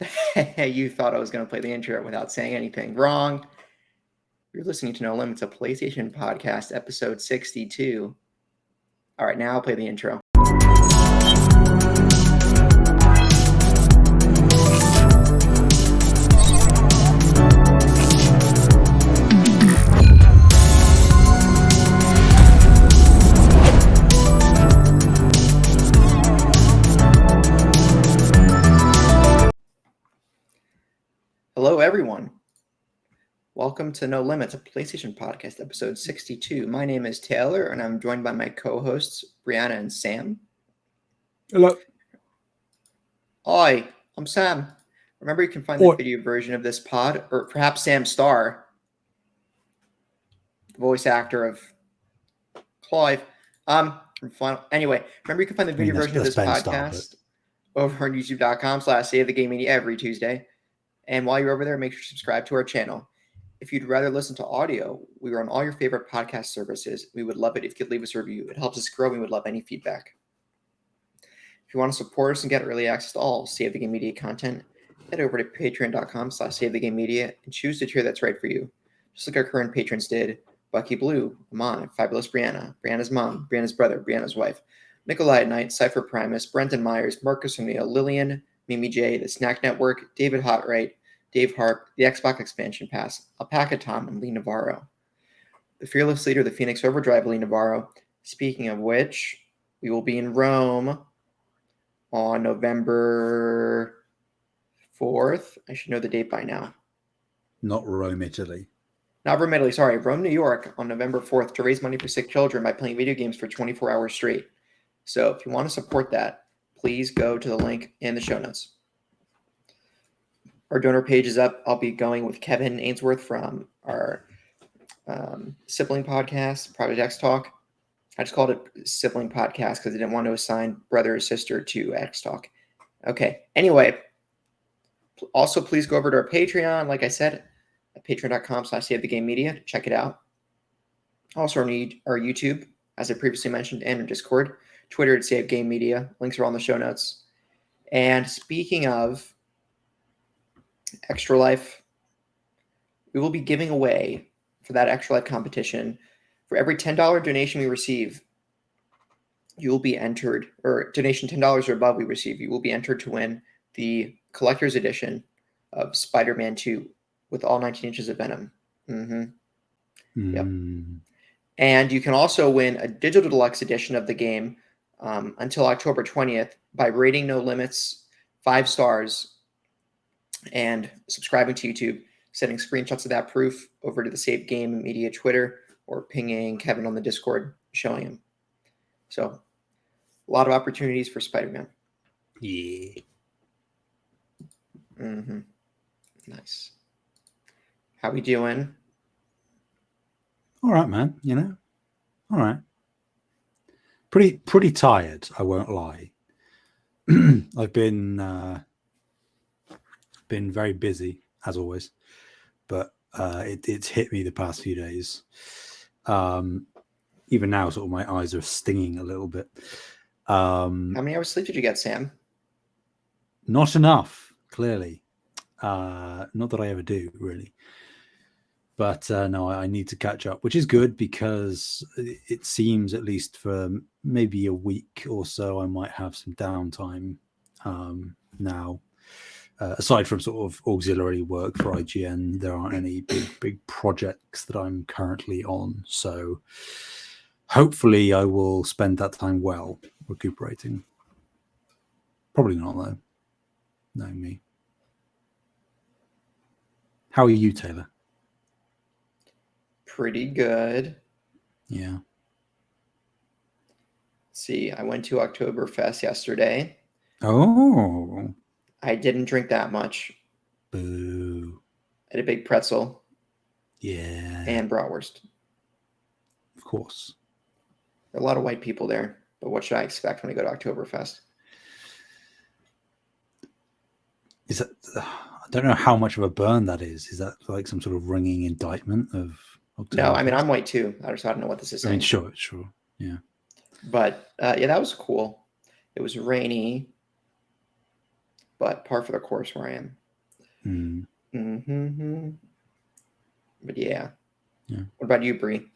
You thought I was going to play the intro without saying anything. Wrong. You're listening to No Limits, a PlayStation podcast, episode 62. All right, now I'll play the intro. Hello, everyone. Welcome to No Limits, a PlayStation podcast, episode 62. My name is Taylor, and I'm joined by my co-hosts, Brianna and Sam. Hello. Hi, I'm Sam. Remember, you can find the video version of this pod, or perhaps Sam Starr, the voice actor of Clive. Anyway, remember you can find the video version of this podcast over on youtube.com/SaveTheGameMedia every Tuesday. And while you're over there, make sure to subscribe to our channel. If you'd rather listen to audio, we are on all your favorite podcast services. We would love it if you could leave us a review. It helps us grow. We would love any feedback. If you want to support us and get early access to all Save the Game Media content, head over to patreon.com/SaveTheGameMedia and choose the tier that's right for you. Just like our current patrons did: Bucky Blue, Amon, Fabulous Brianna, Brianna's mom, Brianna's brother, Brianna's wife, Nikolai Knight, Cypher Primus, Brenton Myers, Marcus O'Neill, Lillian, Mimi J, The Snack Network, David Hotright, Dave Harp, the Xbox Expansion Pass, Alpaca Tom, and Lee Navarro. The fearless leader of the Phoenix Overdrive, Lee Navarro. Speaking of which, we will be in Rome on November 4th. I should know the date by now. Not Rome, Italy. Not Rome, Italy, sorry. Rome, New York on November 4th to raise money for sick children by playing video games for 24 hours straight. So if you want to support that, please go to the link in the show notes. Our donor page is up. I'll be going with Kevin Ainsworth from our sibling podcast, Project X Talk. I just called it sibling podcast because I didn't want to assign brother or sister to X Talk. Okay. Anyway, also please go over to our Patreon, like I said, at patreon.com/SaveTheGameMedia. Check it out. Also, our YouTube, as I previously mentioned, and our Discord, Twitter at Save Game Media. Links are all in the show notes. And speaking of Extra Life, we will be giving away for that Extra Life competition. For every $10 donation we receive, you will be entered, or donation $10 or above we receive, you will be entered to win the collector's edition of Spider-Man 2 with all 19 inches of Venom. Yep. And you can also win a digital deluxe edition of the game until October 20th by rating No Limits 5 stars and subscribing to YouTube, sending screenshots of that proof over to the Save Game Media Twitter, or pinging Kevin on the Discord, showing him. So, a lot of opportunities for Spider-Man. Yeah. Nice. How we doing? All right, man. You know, all right. Pretty tired. I won't lie. I've been very busy as always, but it's hit me the past few days. Even now, sort of my eyes are stinging a little bit. How many hours sleep did you get, Sam? Not enough, clearly. Not that I ever do, really. But no, I need to catch up, which is good because it seems, at least for maybe a week or so, I might have some downtime now. Aside from sort of auxiliary work for IGN, there aren't any big projects that I'm currently on. So hopefully I will spend that time well recuperating. Probably not, though, knowing me. How are you, Taylor? Pretty good. Yeah. Let's see, I went to Oktoberfest yesterday. Oh. I didn't drink that much. Boo. I had a big pretzel. Yeah. And bratwurst. Of course. There are a lot of white people there, but what should I expect when I go to Oktoberfest? Is that... I don't know how much of a burn that is. Is that like some sort of ringing indictment of Oktoberfest? No, I mean, I'm white too. I don't know what this is saying. I mean, sure. Yeah. But yeah, that was cool. It was rainy. but par for the course where I am. Mm. But yeah. Yeah. What about you, Bree?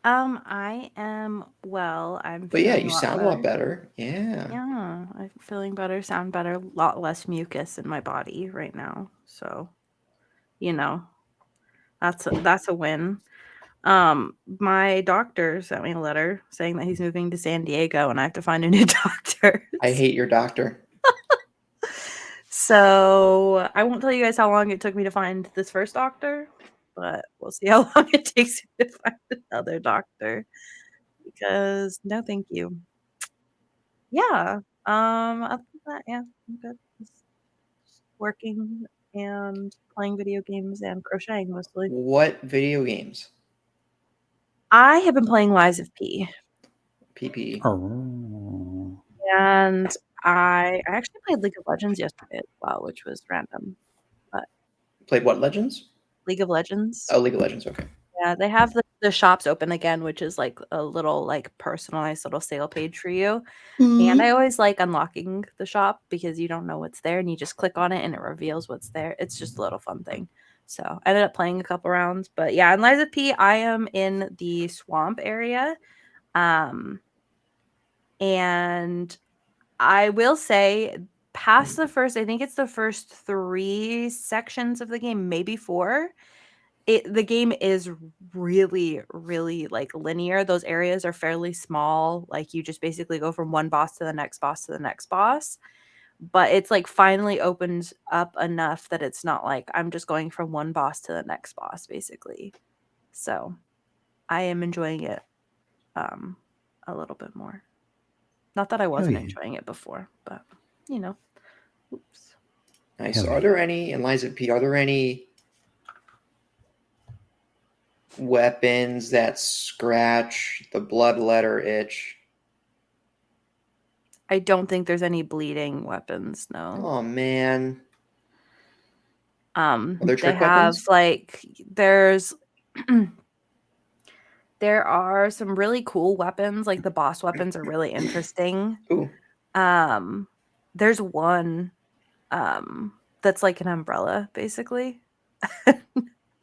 I am well. I'm But yeah, feeling you a lot sound a lot better. better. Yeah. Yeah, I'm feeling better, sound better, a lot less mucus in my body right now. So, you know, that's a win. My doctor sent me a letter saying that he's moving to San Diego and I have to find a new doctor. I hate your doctor. So I won't tell you guys how long it took me to find this first doctor, but we'll see how long it takes me to find another doctor. Because no, thank you. Yeah. Other than that, yeah, I'm good. Just working and playing video games and crocheting mostly. What video games? I have been playing Lies of P, PP. Oh. and I actually played League of Legends yesterday as well, which was random. But Played what Legends? League of Legends. Oh, League of Legends. Okay. Yeah, they have the shops open again, which is like a little like personalized little sale page for you. And I always like unlocking the shop because you don't know what's there and you just click on it and it reveals what's there. It's just a little fun thing. So I ended up playing a couple rounds. But yeah, in Liza P, I am in the swamp area. And I will say past the first, I think it's the first 3 sections of the game, maybe 4. The game is really, really like linear. Those areas are fairly small. Like you just basically go from one boss to the next boss to the next boss. But it's like finally opened up enough that it's not like I'm just going from one boss to the next boss, basically. So I am enjoying it a little bit more. Not that I wasn't yeah. enjoying it before, but you know. Oops. Nice. Hell Are yeah. there any in Lies of P? Are there any weapons that scratch the blood letter itch? I don't think there's any bleeding weapons, no. Oh man. Are there They trick have weapons? like there's there are some really cool weapons, like the boss weapons are really interesting. Ooh. There's one that's like an umbrella basically.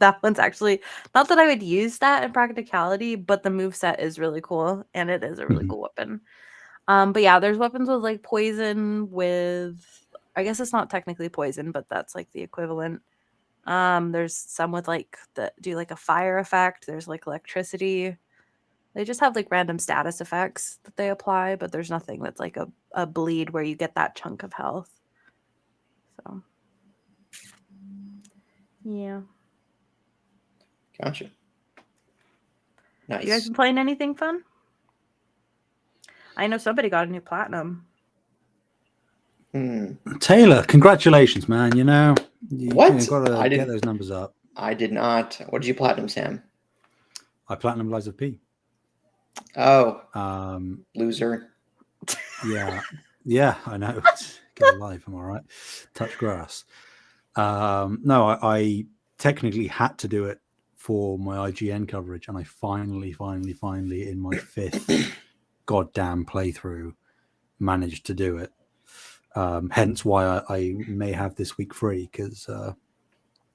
That one's actually not that I would use that in practicality, but the moveset is really cool and it is a really Mhm. cool weapon. But yeah, there's weapons with like poison with I guess it's not technically poison, but that's like the equivalent. There's some with like that do like a fire effect. There's like electricity. They just have like random status effects that they apply, but there's nothing that's like a bleed where you get that chunk of health. So yeah. Gotcha. Nice. You guys been playing anything fun? I know somebody got a new platinum. Taylor, congratulations, man. You know, What? got I to get didn't. those numbers up. I did not. What did you platinum, Sam? I platinum Lies of P. Oh, Um, loser. yeah, I know. Get a life, am I right? Touch grass. No, I technically had to do it for my IGN coverage, and I finally, in my 5th goddamn playthrough, managed to do it. Hence why I may have this week free, because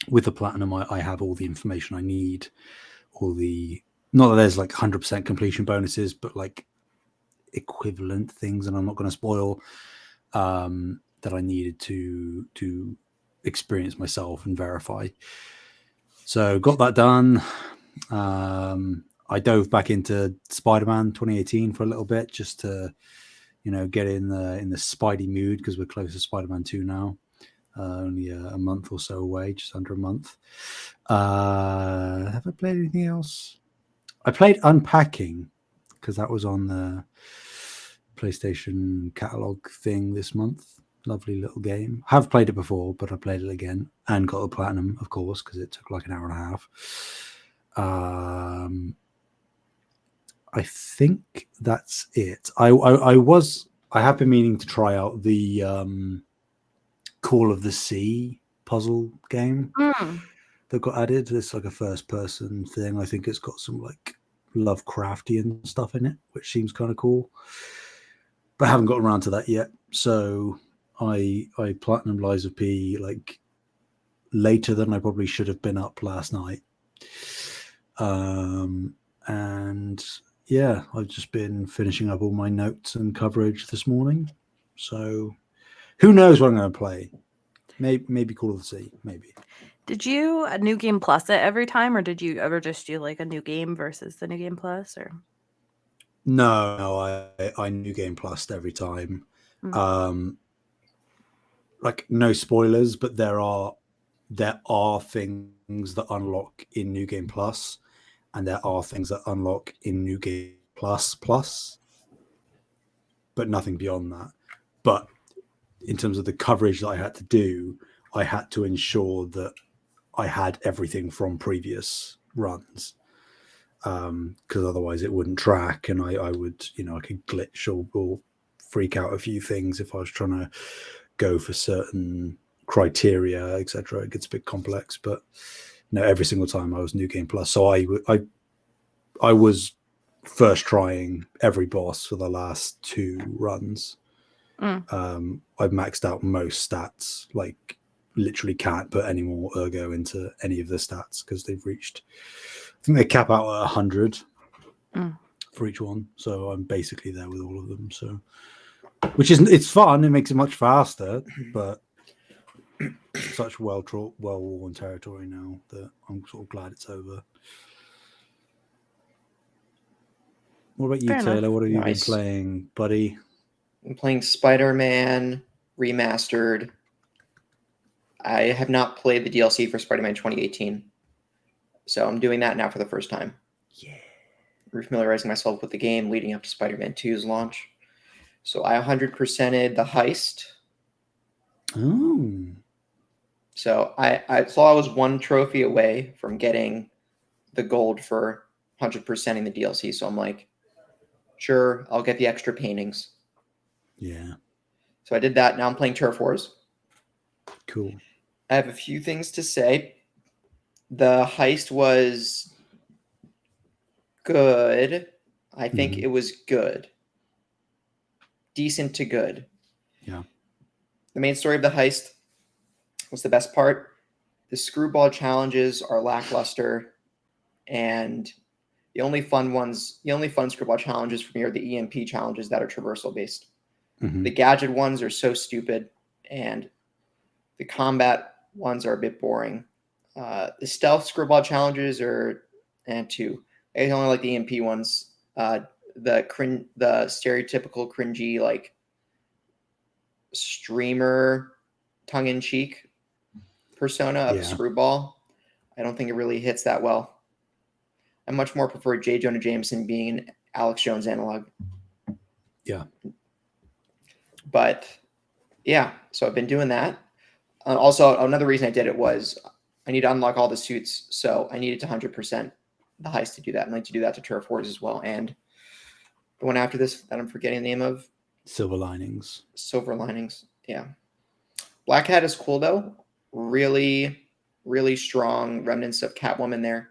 with the platinum, I have all the information I need. All the not that there's like 100% completion bonuses, but like equivalent things, and I'm not going to spoil that I needed to experience myself and verify. So got that done. I dove back into Spider-Man 2018 for a little bit just to get in the Spidey mood, because we're close to Spider-Man 2 now. Only a month or so away, just under a month. Have I played anything else? I played Unpacking because that was on the PlayStation catalog thing this month. Lovely little game. Have played it before, but I played it again and got the platinum, of course, because it took like an hour and a half. I think that's it. I have been meaning to try out the Call of the Sea puzzle game that got added. It's like a first person thing. I think it's got some like Lovecraftian stuff in it, which seems kind of cool. But I haven't got around to that yet. So I platinum Lies of P like later than I probably should have been up last night. And yeah, I've just been finishing up all my notes and coverage this morning. So who knows what I'm going to play? Maybe Call of the Sea. Maybe. Did you a New Game Plus it every time, or did you ever just do like a new game versus the New Game Plus? Or No, I New Game Plus every time. Mm. Like no spoilers, but there are things that unlock in New Game Plus, and there are things that unlock in New Game Plus, but nothing beyond that. But in terms of the coverage that I had to do, I had to ensure that I had everything from previous runs, because otherwise it wouldn't track, and I would, I could glitch or freak out a few things if I was trying to go for certain criteria, etc. It gets a bit complex, but no, every single time I was New Game Plus. So I was first trying every boss for the last 2 runs. I've maxed out most stats, like literally can't put any more ergo into any of the stats because they've reached, I think they cap out at 100 for each one. So I'm basically there with all of them. So, it's fun. It makes it much faster, but such well-worn territory now that I'm sort of glad it's over. What about you, Fair Taylor? enough. What have you been Nice. playing, buddy? I'm playing Spider-Man Remastered. I have not played the DLC for Spider-Man 2018. So I'm doing that now for the first time. Yeah. Refamiliarizing myself with the game leading up to Spider-Man 2's launch. So I 100%ed the heist. Oh. So I saw I was 1 trophy away from getting the gold for 100%ing the DLC. So I'm like, sure, I'll get the extra paintings. Yeah. So I did that. Now I'm playing Turf Wars. Cool. I have a few things to say. The heist was good. I think it was good. Decent to good. Yeah. The main story of the heist was the best part. The screwball challenges are lackluster, and the only fun screwball challenges for me are the EMP challenges that are traversal based. The gadget ones are so stupid, and the combat ones are a bit boring. The stealth screwball challenges are too. I only like the EMP ones. The stereotypical cringy like streamer tongue-in-cheek persona of a screwball. I don't think it really hits that well. I much more prefer J. Jonah Jameson being an Alex Jones analog. Yeah. But yeah, so I've been doing that. Also, another reason I did it was I need to unlock all the suits, so I needed to 100% the heist to do that. I'd like to do that to Turf Wars as well. And the one after this that I'm forgetting the name of. Silver Linings. Silver Linings, yeah. Black Hat is cool, though. Really, really strong remnants of Catwoman there.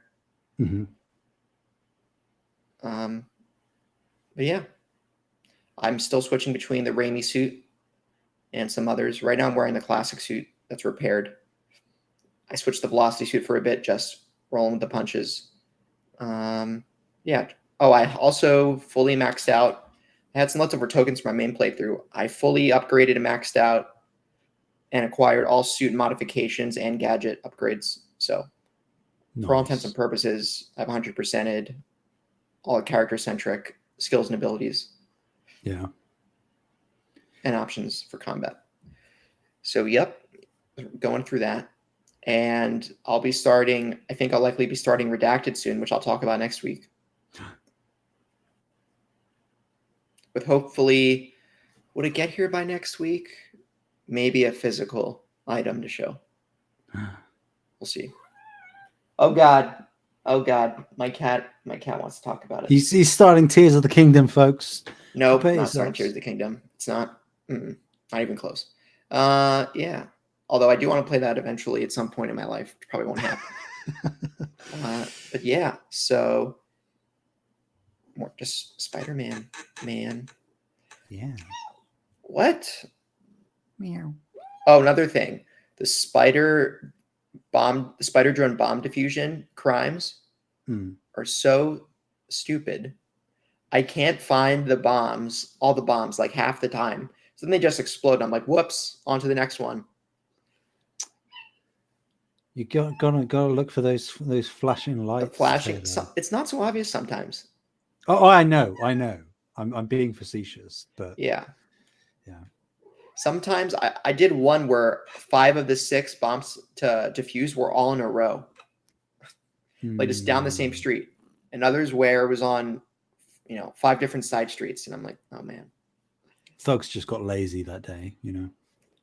But yeah, I'm still switching between the Raimi suit and some others. Right now I'm wearing the classic suit that's repaired. I switched the Velocity suit for a bit, just rolling with the punches. Yeah. Oh, I also fully maxed out. I had some leftover tokens for my main playthrough. I fully upgraded and maxed out and acquired all suit modifications and gadget upgrades. So for all intents and purposes, I've 100%ed all character-centric skills and abilities. Yeah. And options for combat. So, yep, going through that. And I'll be starting, I think I'll likely be starting Redacted soon, which I'll talk about next week. With hopefully, would it get here by next week? Maybe a physical item to show. We'll see. Oh God. My cat wants to talk about it. He's starting Tears of the Kingdom, folks. Nope, not starting Tears of the Kingdom. It's not. Not even close. Yeah. Although I do want to play that eventually at some point in my life. It probably won't happen. But yeah, so more just Spider-Man, man. Yeah. What? Meow. Oh, another thing. The spider drone bomb diffusion crimes are so stupid. I can't find all the bombs, like half the time. So then they just explode. I'm like, whoops, on to the next one. You gotta look for those flashing lights. Flashing. It's not so obvious sometimes. Oh, I know. I'm being facetious, but yeah. Yeah. Sometimes I did one where 5 of the 6 bombs to defuse were all in a row, like just down the same street, and others where it was on, 5 different side streets, and I'm like, oh man. Thugs just got lazy that day,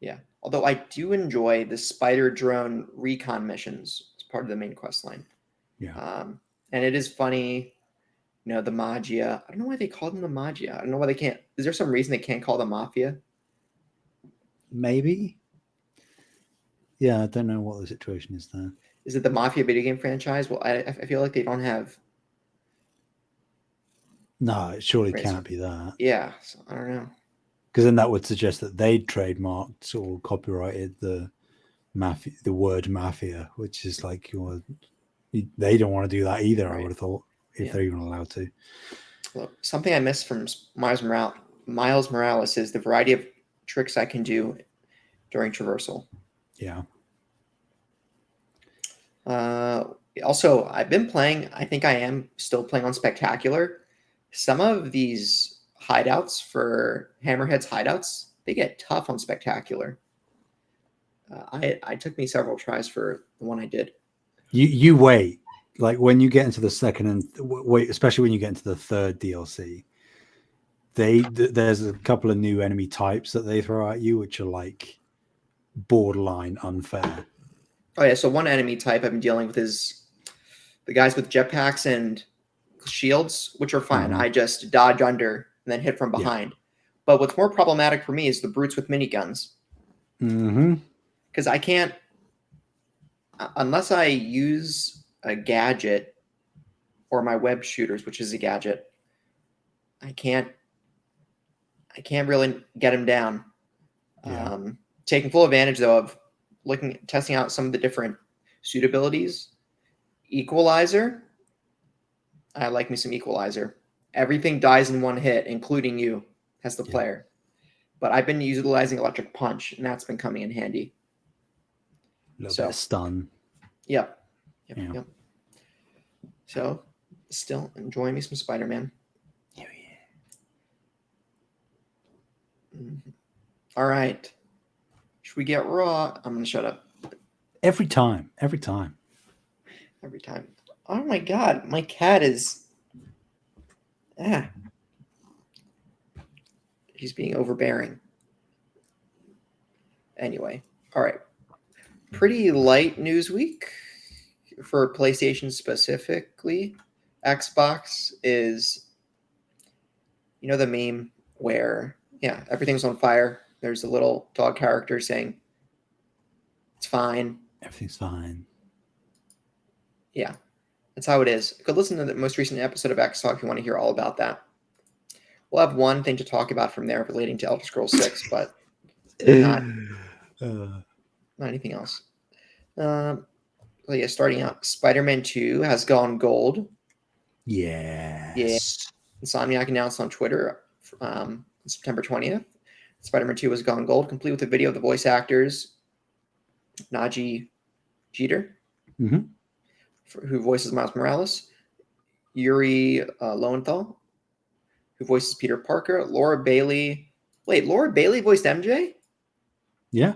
Yeah. Although I do enjoy the spider drone recon missions as part of the main quest line. Yeah. And it is funny, the Magia. I don't know why they call them the Magia. I don't know why they can't. Is there some reason they can't call them Mafia? Maybe. Yeah, I don't know what the situation is there. Is it the Mafia video game franchise? Well, I feel like they don't have. No, it surely can't be that. Yeah, so I don't know. Because then that would suggest that they'd trademarked or copyrighted the word mafia, which is like, they don't want to do that either. Right. I would have thought, if they're even allowed to. Well, something I missed from Miles Morales is the variety of tricks I can do during traversal. Yeah. Also, I've been playing. I think I am still playing on Spectacular. Some of these hideouts for Hammerhead's hideouts, they get tough on Spectacular. I took me several tries for the one I did. You wait, like when you get into the second and wait, especially when you get into the third DLC, there's a couple of new enemy types that they throw at you, which are like borderline unfair. Oh yeah, so one enemy type I've been dealing with is the guys with jetpacks and shields, which are fine. I just dodge under and then hit from behind. Yeah. But what's more problematic for me is the brutes with miniguns. Because I can't, unless I use a gadget or my web shooters, which is a gadget, I can't really get him down. Yeah. Taking full advantage though of testing out some of the different suitabilities. Equalizer. I like me some Equalizer. Everything dies in one hit, including you as the player. But I've been utilizing Electric Punch, and that's been coming in handy. A little bit of stun. Yep. So, still enjoying me some Spider-Man. Oh, yeah. Mm-hmm. All right. Should we get raw? I'm going to shut up. Every time. Oh my God. My cat is... She's being overbearing. Anyway. All right. Pretty light news week for PlayStation specifically. Xbox is, the meme where, everything's on fire. There's a little dog character saying, it's fine. Everything's fine. Yeah, that's how it is. Go listen to the most recent episode of X Talk if you want to hear all about that. We'll have one thing to talk about from there relating to Elder Scrolls 6, but not anything else. Starting out, Spider-Man 2 has gone gold. Yes. Yeah. Insomniac announced on Twitter on September 20th. Spider-Man 2 has gone gold, complete with a video of the voice actors Najee Jeter, who voices Miles Morales, Yuri Lowenthal, who voices Peter Parker, Laura Bailey. Wait, Laura Bailey voiced MJ? Yeah.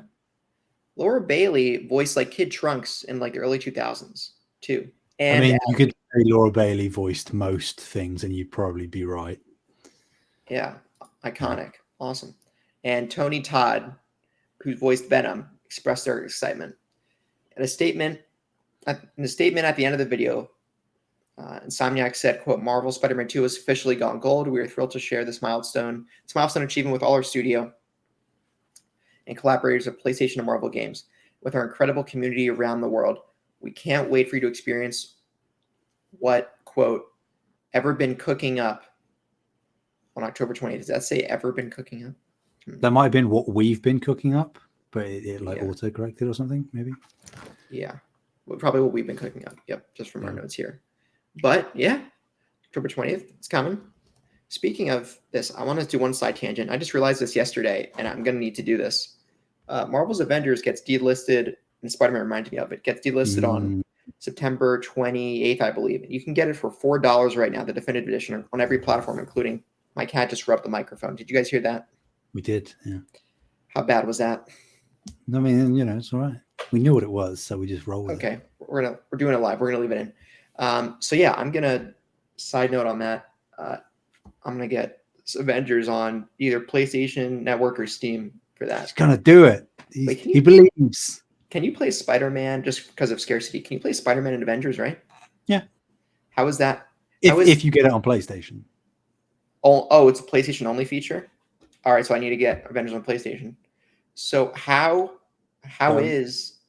Laura Bailey voiced like Kid Trunks in like the early 2000s too. And I mean, you could say Laura Bailey voiced most things, and you'd probably be right. Yeah, iconic, awesome. And Tony Todd, who voiced Venom, expressed their excitement. In a statement at the end of the video, Insomniac said, quote, Marvel Spider-Man 2 has officially gone gold. We are thrilled to share this milestone achievement with all our studio and collaborators of PlayStation and Marvel games with our incredible community around the world. We can't wait for you to experience what, quote, ever been cooking up on October 20th. Does that say ever been cooking up? That might have been what we've been cooking up, but it like Yeah. auto-corrected or something, maybe. Yeah. Well, probably what we've been cooking up. Yep. Just from our Yeah. notes here. But yeah, October 20th, it's coming. Speaking of this, I want to do one side tangent. I just realized this yesterday, and I'm going to need to do this. Marvel's Avengers gets delisted, and Spider-Man reminded me of it, gets delisted on September 28th, I believe. You can get it for $4 right now, the definitive edition, on every platform, including my cat just rubbed the microphone. Did you guys hear that? We did, yeah. How bad was that? I mean, it's all right. We knew what it was, so we just roll with it. Okay, we're doing it live. We're gonna leave it in. So yeah, I'm gonna side note on that. I'm gonna get Avengers on either PlayStation Network or Steam for that. He's gonna do it. He believes. Can you play Spider-Man just because of scarcity? Can you play Spider-Man in Avengers? Right? Yeah. How is that? If you get it on PlayStation. Oh, it's a PlayStation only feature. All right, so I need to get Avengers on PlayStation. So how is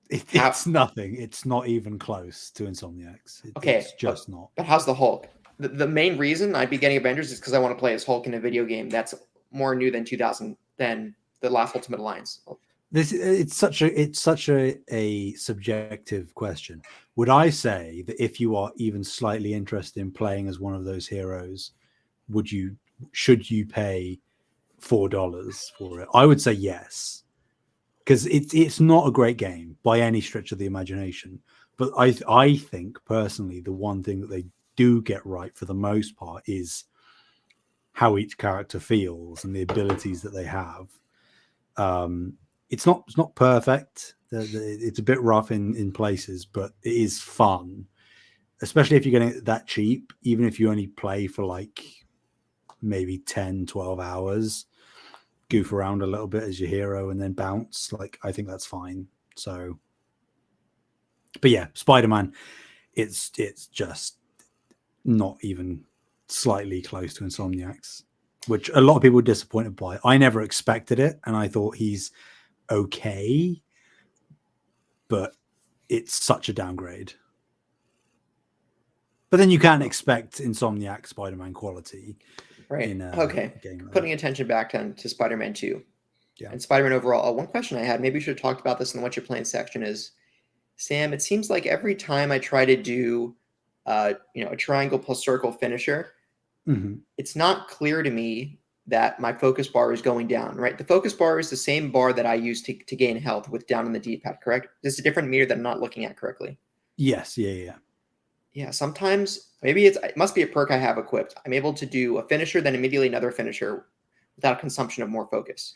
it's nothing. It's not even close to Insomniacs. It's just not. But how's the Hulk? The main reason I'd be getting Avengers is because I want to play as Hulk in a video game that's more new than the last Ultimate Alliance. It's such a subjective question. Would I say that if you are even slightly interested in playing as one of those heroes, should you pay $4 for it? I would say yes, because it's not a great game by any stretch of the imagination. But I think personally, the one thing that they do get right for the most part is how each character feels and the abilities that they have. It's not perfect. It's a bit rough in places, but it is fun, especially if you're getting it that cheap. Even if you only play for like maybe 10-12 hours, goof around a little bit as your hero and then bounce, like I think that's fine. So, but yeah, Spider-Man, it's just not even slightly close to Insomniacs, which a lot of people were disappointed by. I never expected it, and I thought he's okay, but it's such a downgrade. But then you can't expect Insomniac Spider-Man quality. Right. Okay. Putting attention back to Spider-Man 2 and Spider-Man overall. One question I had, maybe we should have talked about this in the What You're Playing section, is, Sam, it seems like every time I try to do a triangle plus circle finisher, it's not clear to me that my focus bar is going down, right? The focus bar is the same bar that I use to gain health with down on the D-pad, correct? This is a different meter that I'm not looking at correctly. Yes, yeah. Yeah, sometimes maybe it must be a perk I have equipped. I'm able to do a finisher, then immediately another finisher without consumption of more focus.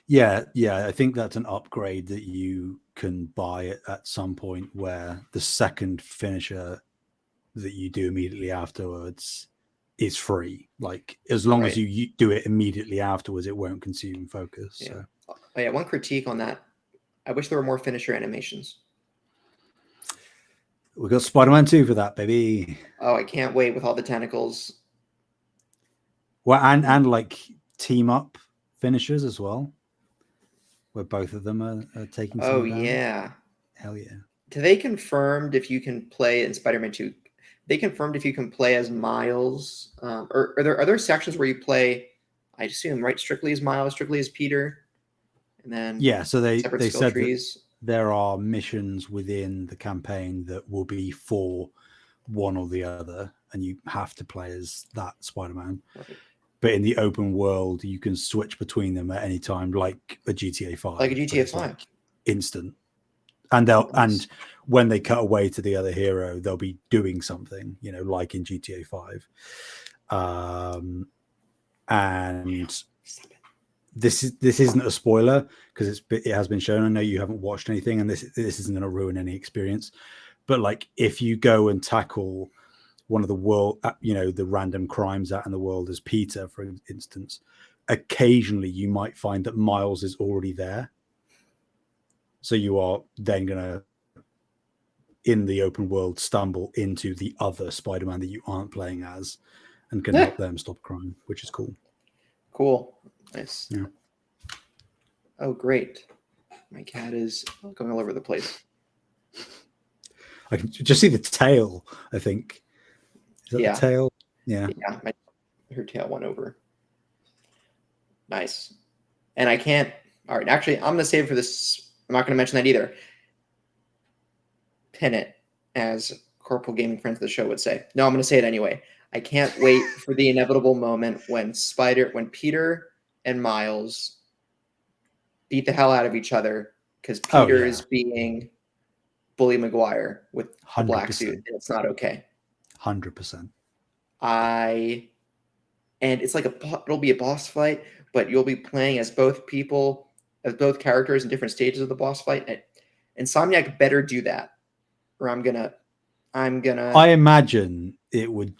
Yeah. I think that's an upgrade that you can buy at some point, where the second finisher that you do immediately afterwards is free. Like, as long as you do it immediately afterwards, it won't consume focus. Yeah. So. Oh, yeah, one critique on that. I wish there were more finisher animations. We got Spider-Man 2 for that, baby. Oh, I can't wait with all the tentacles. Well, and like team up finishers as well, where both of them are taking. Oh yeah, hell yeah! They confirmed if you can play in Spider-Man 2. They confirmed if you can play as Miles, or are there sections where you play, I assume, right, strictly as Miles, strictly as Peter, and then so they said trees. That there are missions within the campaign that will be for one or the other, and you have to play as that Spider-Man. Right. But in the open world, you can switch between them at any time, like a GTA 5. Like a GTA 5. Like instant. And and when they cut away to the other hero, they'll be doing something, like in GTA 5. And this isn't a spoiler because it has been shown. I know you haven't watched anything, and this isn't going to ruin any experience. But like, if you go and tackle one of the world, the random crimes out in the world as Peter, for instance, occasionally you might find that Miles is already there. So you are then going to, in the open world, stumble into the other Spider-Man that you aren't playing as, and can help them stop crime, which is cool. Cool. Nice. Yeah. Oh, great. My cat is going all over the place. I can just see the tail, I think. Is that the tail? Yeah. Yeah, her tail went over. Nice. And I can't. All right. Actually, I'm going to save it for this. I'm not going to mention that either. Pin it, as Corporal Gaming Friends of the show would say. No, I'm going to say it anyway. I can't wait for the inevitable moment when Peter and Miles beat the hell out of each other because Peter is being Bully Maguire with a black suit, and it's not okay. 100%. And it's like it'll be a boss fight, but you'll be playing as both characters in different stages of the boss fight. And Insomniac better do that, or I'm gonna. I imagine it would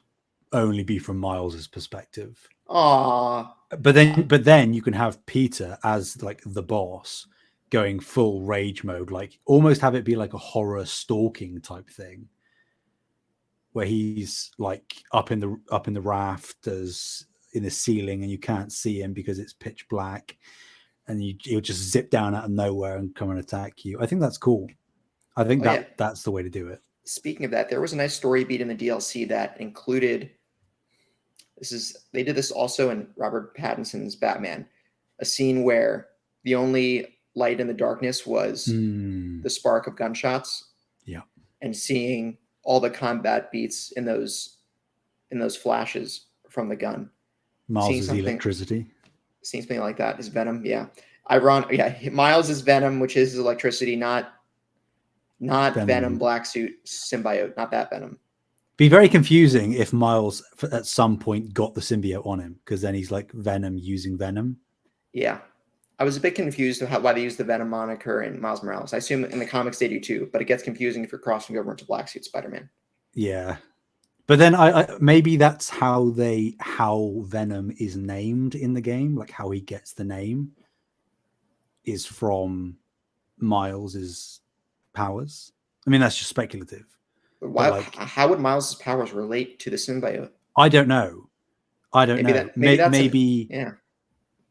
only be from Miles's perspective. Aww. But then you can have Peter as like the boss going full rage mode, like almost have it be like a horror stalking type thing, where he's like up in the rafters in the ceiling and you can't see him because it's pitch black, and he'll just zip down out of nowhere and come and attack you. I think that's cool. I think that's the way to do it. Speaking of that, there was a nice story beat in the DLC that included. They did this also in Robert Pattinson's Batman, a scene where the only light in the darkness was the spark of gunshots. Yeah. And seeing all the combat beats in those flashes from the gun. Miles' electricity. Seeing something like that is Venom. Yeah. Miles is Venom, which is his electricity, not Venom black suit symbiote, not that Venom. Be very confusing if Miles at some point got the symbiote on him, because then he's like Venom using Venom. Yeah. I was a bit confused about why they use the Venom moniker in Miles Morales. I assume in the comics they do too, but it gets confusing if you're crossing over into Black Suit Spider-Man. Yeah. But then I maybe that's how Venom is named in the game, like how he gets the name is from Miles's powers. I mean, that's just speculative. Why? How would Miles' powers relate to the symbiote? I don't know.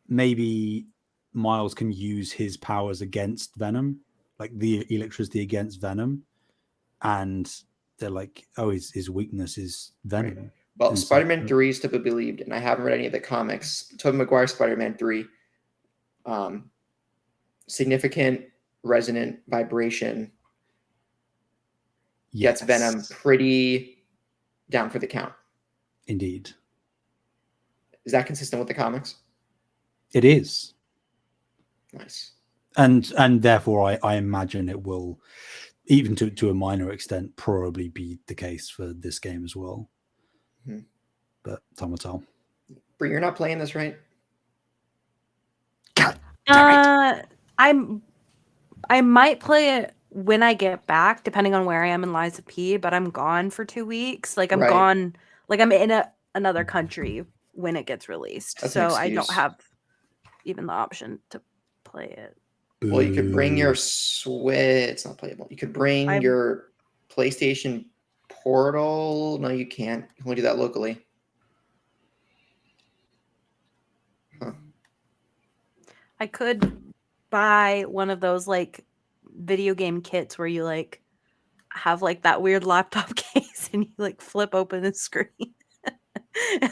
Maybe Miles can use his powers against Venom, like the electricity against Venom, and they're like, oh, his weakness is Venom. Right. Well, Spider-Man 3 is to be believed, and I haven't read any of the comics. Tobey Maguire Spider-Man 3, significant resonant vibration gets Venom pretty down for the count. Indeed. Is that consistent with the comics? It is. Nice. And therefore I imagine it will, even to a minor extent, probably be the case for this game as well. Mm-hmm. But time will tell. Bree, you're not playing this, right? God damn it. I might play it when I get back, depending on where I am in Lies of P, but I'm gone for 2 weeks. Like I'm gone, like I'm in another country when it gets released. That's so I don't have even the option to play it. Well, you could bring your Switch. It's not playable. You could bring your PlayStation Portal. No, you can't. You can only do that locally. Huh. I could buy one of those like video game kits where you like have like that weird laptop case and you like flip open the screen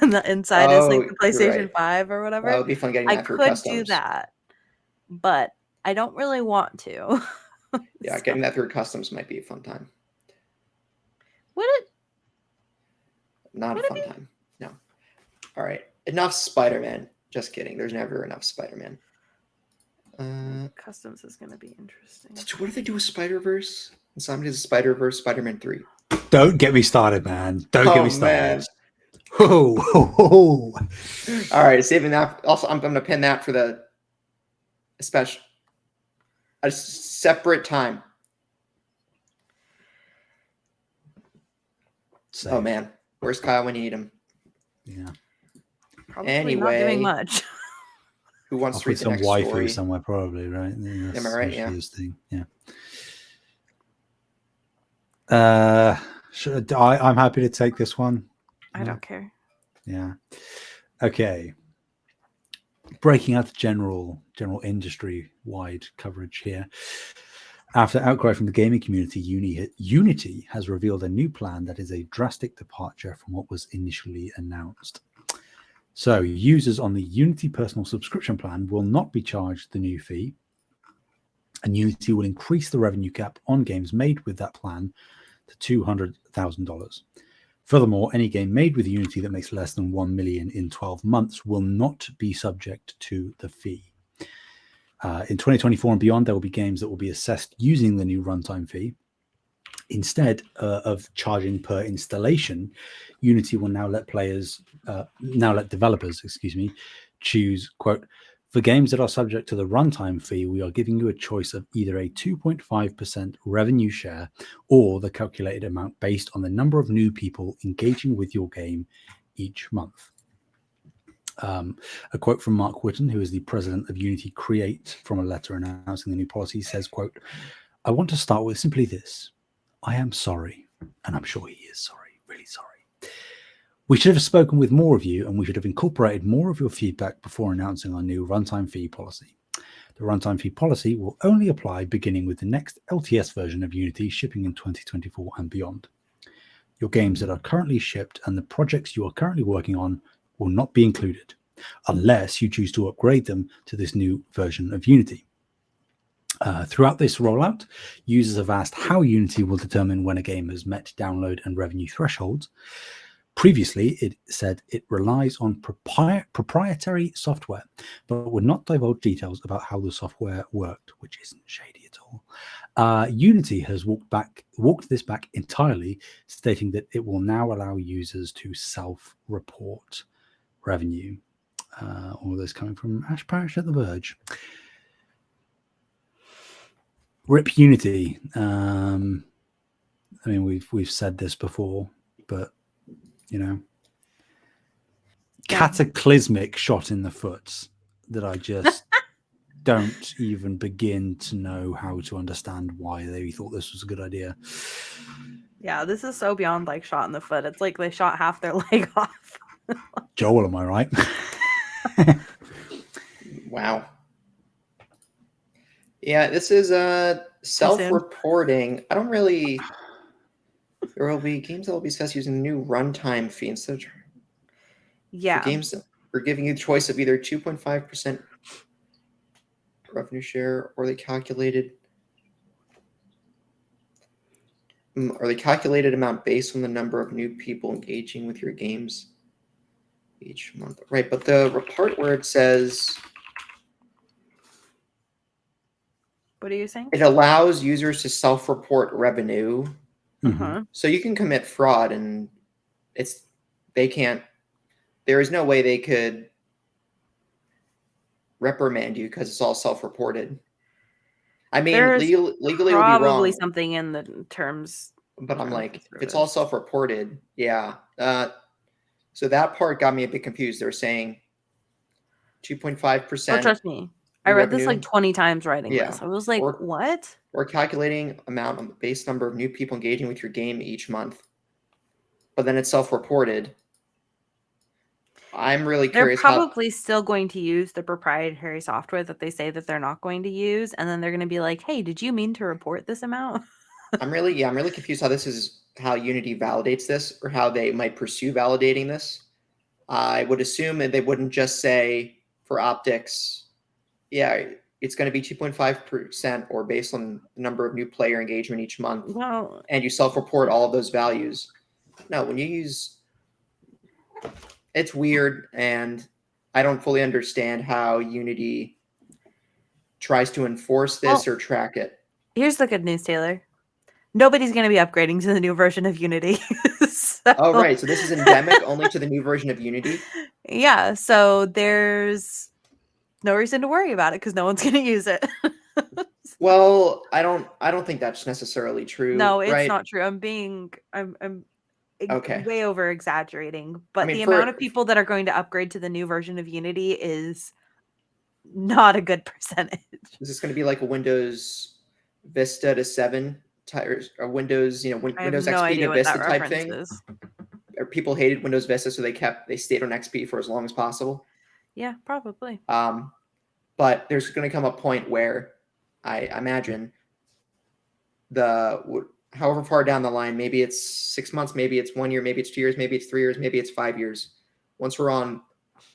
and the inside is like the PlayStation 5 or whatever. That would be fun getting that through customs. I could do that, but I don't really want to. Yeah, getting that through customs might be a fun time. Would it? Not a fun time. No. All right. Enough Spider-Man. Just kidding. There's never enough Spider-Man. Customs is going to be interesting. What do they do with Spider-Verse? Insomniac is Spider-Verse, Spider-Man 3. Don't get me started, man. Don't get me started. All right, saving that. Also, I'm going to pin that for a separate time. Save. Oh man, where's Kyle when you need him? Yeah. Probably anyway, not doing much. Who wants to read some the next waifu story? Somewhere, probably, right? Am I right? Yeah. Thing. Yeah. I'm happy to take this one. I don't care. Yeah. Okay. Breaking out the general industry-wide coverage here. After outcry from the gaming community, Unity has revealed a new plan that is a drastic departure from what was initially announced. So users on the Unity personal subscription plan will not be charged the new fee, and Unity will increase the revenue cap on games made with that plan to $200,000. Furthermore, any game made with Unity that makes less than 1 million in 12 months will not be subject to the fee. In 2024 and beyond, there will be games that will be assessed using the new runtime fee. Instead of charging per installation, Unity will now let developers, choose, quote, for games that are subject to the runtime fee, we are giving you a choice of either a 2.5% revenue share or the calculated amount based on the number of new people engaging with your game each month. A quote from Mark Whitten, who is the president of Unity Create, from a letter announcing the new policy, says, quote, I want to start with simply this. I am sorry, and I'm sure he is sorry, really sorry. We should have spoken with more of you, and we should have incorporated more of your feedback before announcing our new runtime fee policy. The runtime fee policy will only apply beginning with the next LTS version of Unity shipping in 2024 and beyond. Your games that are currently shipped and the projects you are currently working on will not be included, unless you choose to upgrade them to this new version of Unity. Throughout this rollout, users have asked how Unity will determine when a game has met download and revenue thresholds. Previously, it said it relies on proprietary software, but would not divulge details about how the software worked, which isn't shady at all. Unity has walked this back entirely, stating that it will now allow users to self-report revenue. All this coming from Ash Parrish at The Verge. RIP Unity. I mean, we've said this before, but you know, cataclysmic shot in the foot that I just don't even begin to know how to understand why they thought this was a good idea. Yeah, this is so beyond like shot in the foot. It's like they shot half their leg off. Joel, am I right? Wow. Yeah, this is self-reporting. I don't really. There will be games that will be discussed using the new runtime fee instead of. Yeah. For games that we're giving you the choice of either 2.5% revenue share or the calculated amount based on the number of new people engaging with your games each month. Right, but the part where it says. What are you saying? It allows users to self-report revenue. Uh-huh. So you can commit fraud and there is no way they could reprimand you because it's all self-reported. I mean, There's legally it would be probably wrong. something in the terms. But I'm like, if it's all self-reported, yeah. So that part got me a bit confused. They're saying 2.5%. Oh, trust me. I read this like 20 times writing this. I was like, what? Or calculating amount on the base number of new people engaging with your game each month. But then it's self-reported. I'm really curious. They're probably still going to use the proprietary software that they say that they're not going to use. And then they're going to be like, hey, did you mean to report this amount? I'm really confused how Unity validates this or how they might pursue validating this. I would assume that they wouldn't just say for optics, yeah, it's going to be 2.5% or based on the number of new player engagement each month. Well, and you self-report all of those values. No, when you use, it's weird, and I don't fully understand how Unity tries to enforce this or track it. Here's the good news, Taylor. Nobody's going to be upgrading to the new version of Unity. Oh, right. So this is endemic only to the new version of Unity? Yeah. So there's no reason to worry about it because no one's going to use it. Well, I don't think that's necessarily true. No, it's right? not true. I'm okay. way over exaggerating. But the amount of people that are going to upgrade to the new version of Unity is not a good percentage. Is this going to be like a Windows Vista to 7 or Windows, Windows XP to Vista type thing? Or people hated Windows Vista, so they stayed on XP for as long as possible? Yeah, probably. But there's going to come a point where I imagine however far down the line, maybe it's 6 months, maybe it's 1 year, maybe it's 2 years, maybe it's 3 years, maybe it's 5 years. Once we're on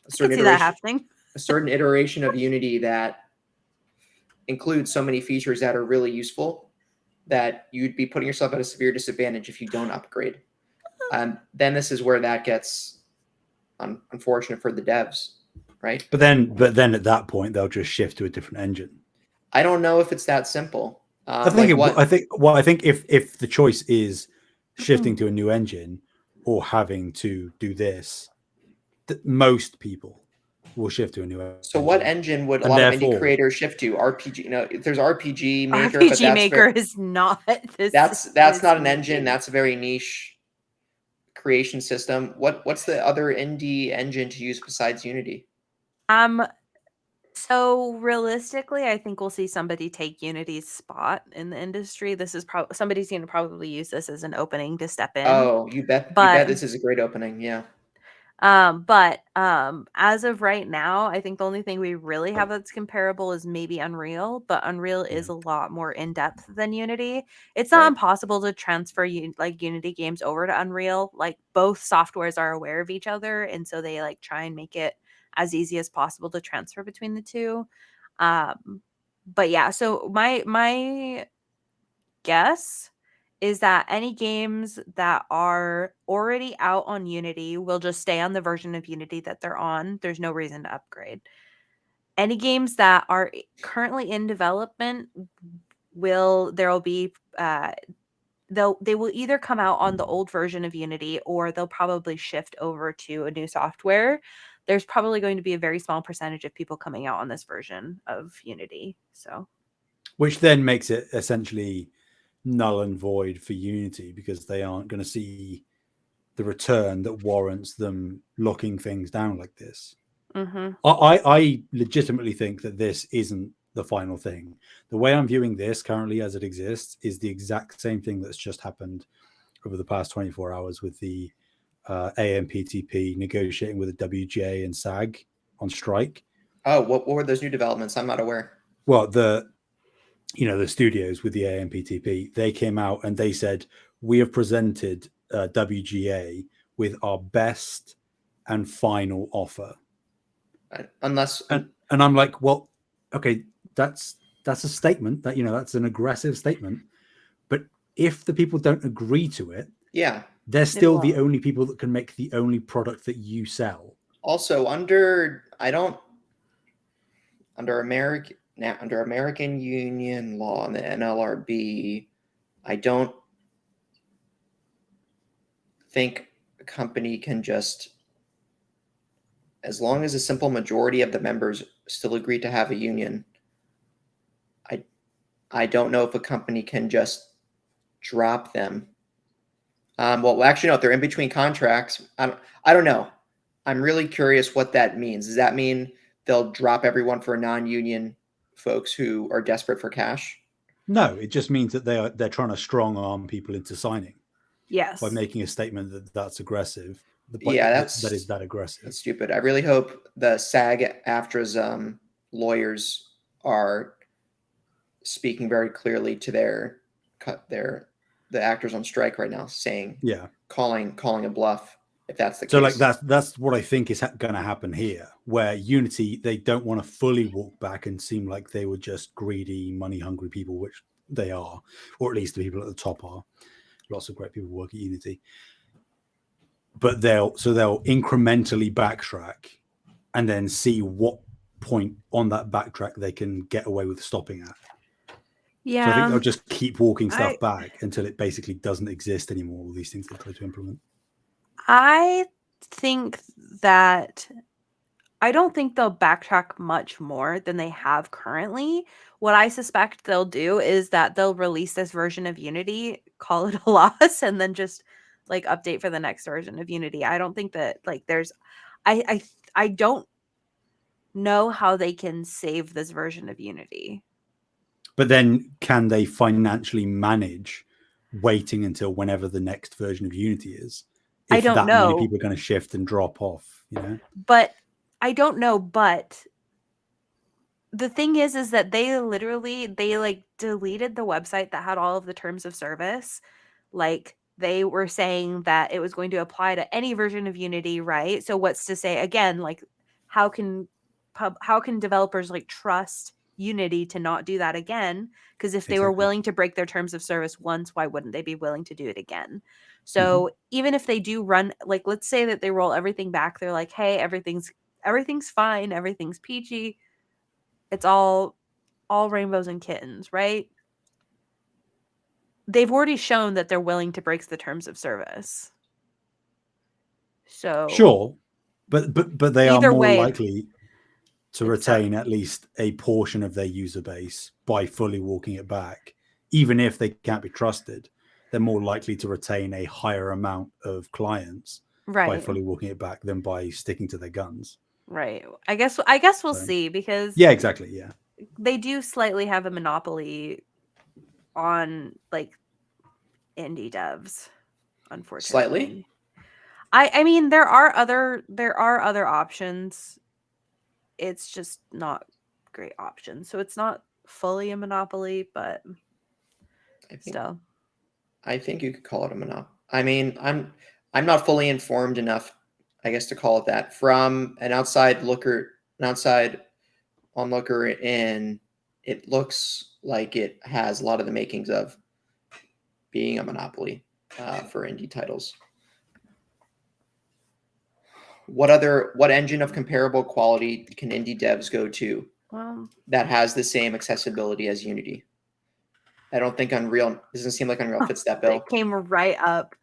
a I can certain see that iteration, happening. a certain iteration of Unity that includes so many features that are really useful that you'd be putting yourself at a severe disadvantage if you don't upgrade. Then this is where that gets unfortunate for the devs, right? But then at that point they'll just shift to a different engine. I don't know if it's that simple. I think if the choice is shifting to a new engine or having to do this, most people will shift to a new engine. So what engine would a lot of indie creators shift to? RPG, if there's RPG Maker, RPG but that's Maker is not this. That's not an engine. That's a very niche creation system. What's the other indie engine to use besides Unity? So realistically, I think we'll see somebody take Unity's spot in the industry. This is probably somebody's going to probably use this as an opening to step in. Oh, you bet this is a great opening. Yeah. As of right now, I think the only thing we really have that's comparable is maybe Unreal, but Unreal is a lot more in depth than Unity. It's not impossible to transfer Unity games over to Unreal. Like both softwares are aware of each other, and so they like try and make it as easy as possible to transfer between the two. But yeah, so my guess is that any games that are already out on Unity will just stay on the version of Unity that they're on. There's no reason to upgrade. Any games that are currently in development they will either come out on the old version of Unity or they'll probably shift over to a new software. There's probably going to be a very small percentage of people coming out on this version of Unity. So, which then makes it essentially null and void for Unity because they aren't going to see the return that warrants them locking things down like this. I legitimately think that this isn't the final thing. The way I'm viewing this currently as it exists is the exact same thing that's just happened over the past 24 hours with the AMPTP negotiating with the WGA and SAG on strike. Oh, what were those new developments? I'm not aware. Well, the studios with the AMPTP, they came out and they said, we have presented WGA with our best and final offer. And I'm like, well, okay, that's a statement that, that's an aggressive statement. But if the people don't agree to it, they're still the only people that can make the only product that you sell. Also, under American Union law and the NLRB, I don't think a company can just, as long as a simple majority of the members still agree to have a union, I don't know if a company can just drop them. Well, actually, no, if they're in between contracts, I don't know. I'm really curious what that means. Does that mean they'll drop everyone for non-union folks who are desperate for cash? No, it just means that they're trying to strong arm people into signing. Yes. By making a statement that's aggressive. That is that aggressive. That's stupid. I really hope the SAG-AFTRA's lawyers are speaking very clearly to the actors on strike right now, saying, calling a bluff. If that's the case. So like that's what I think is going to happen here, where Unity, they don't want to fully walk back and seem like they were just greedy, money hungry people, which they are, or at least the people at the top are. Lots of great people work at Unity, but they'll incrementally backtrack and then see what point on that backtrack they can get away with stopping at. Yeah. So I think they'll just keep walking stuff back until it basically doesn't exist anymore. All these things they try to implement. I think that I don't think they'll backtrack much more than they have currently. What I suspect they'll do is that they'll release this version of Unity, call it a loss, and then just like update for the next version of Unity. I don't think that like there's I don't know how they can save this version of Unity. But then can they financially manage waiting until whenever the next version of Unity is? If I don't know. Many people are going to shift and drop off, But I don't know, but the thing is that they like deleted the website that had all of the terms of service. Like they were saying that it was going to apply to any version of Unity, right? So what's to say, again, like how can developers like trust Unity to not do that again? Because if they were Exactly. willing to break their terms of service once, why wouldn't they be willing to do it again? So even if they do run, like, let's say that they roll everything back, they're like, hey, everything's fine, everything's peachy, it's all rainbows and kittens, right? They've already shown that they're willing to break the terms of service. So Sure, but they are either more way, likely to it's done. retain at least a portion of their user base by fully walking it back. Even if they can't be trusted, they're more likely to retain a higher amount of clients by Right. fully walking it back than by sticking to their guns. Right. I guess we'll So, see, because yeah, exactly. Yeah. they do slightly have a monopoly on like indie devs, unfortunately. Slightly? I mean, there are other options. It's just not great options. So it's not fully a monopoly, but still. I think you could call it a monopoly. I mean, I'm not fully informed enough, I guess, to call it that. From an outside onlooker in, it looks like it has a lot of the makings of being a monopoly for indie titles. What engine of comparable quality can indie devs go to that has the same accessibility as Unity? I don't think Unreal doesn't seem like Unreal fits that bill. It came right up.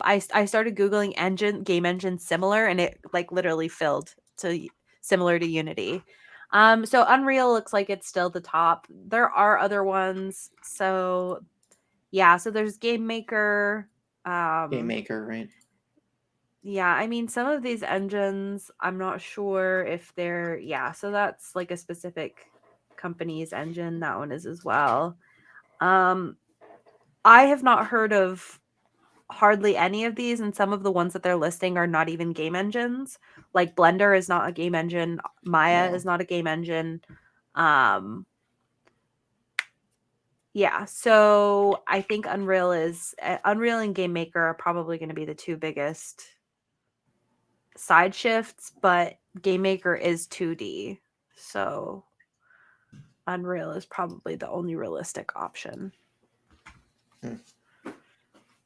I started Googling game engine similar, and it like literally filled to similar to Unity. So Unreal looks like it's still the top. There are other ones. So yeah, so there's Game Maker. Game Maker, right? Yeah, I mean, some of these engines, I'm not sure if they're, so that's like a specific company's engine. That one is as well. I have not heard of hardly any of these, and some of the ones that they're listing are not even game engines. Like Blender is not a game engine. Maya is not a game engine. Yeah, so I think Unreal and Game Maker are probably going to be the two biggest side shifts, but Game Maker is 2D, so Unreal is probably the only realistic option.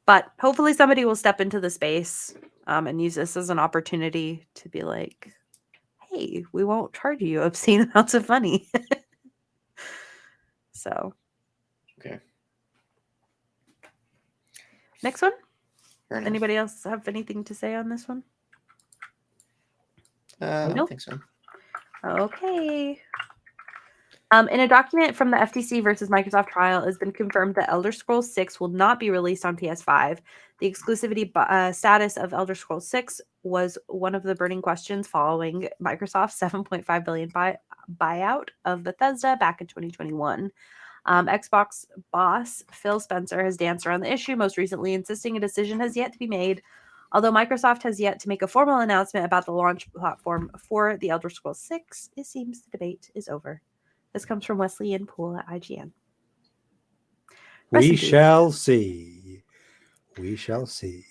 But hopefully somebody will step into the space and use this as an opportunity to be like, hey, we won't charge you obscene amounts of money. So okay, next one. fair enough. Anybody else have anything to say on this one? I don't think so. Okay. In a document from the FTC versus Microsoft trial, it has been confirmed that Elder Scrolls 6 will not be released on PS5. The exclusivity status of Elder Scrolls 6 was one of the burning questions following Microsoft's $7.5 billion buyout of Bethesda back in 2021. Xbox boss Phil Spencer has danced around the issue, most recently insisting a decision has yet to be made. Although Microsoft has yet to make a formal announcement about the launch platform for the Elder Scrolls 6, it seems the debate is over. This comes from Wesley and Poole at IGN. We shall see. We shall see.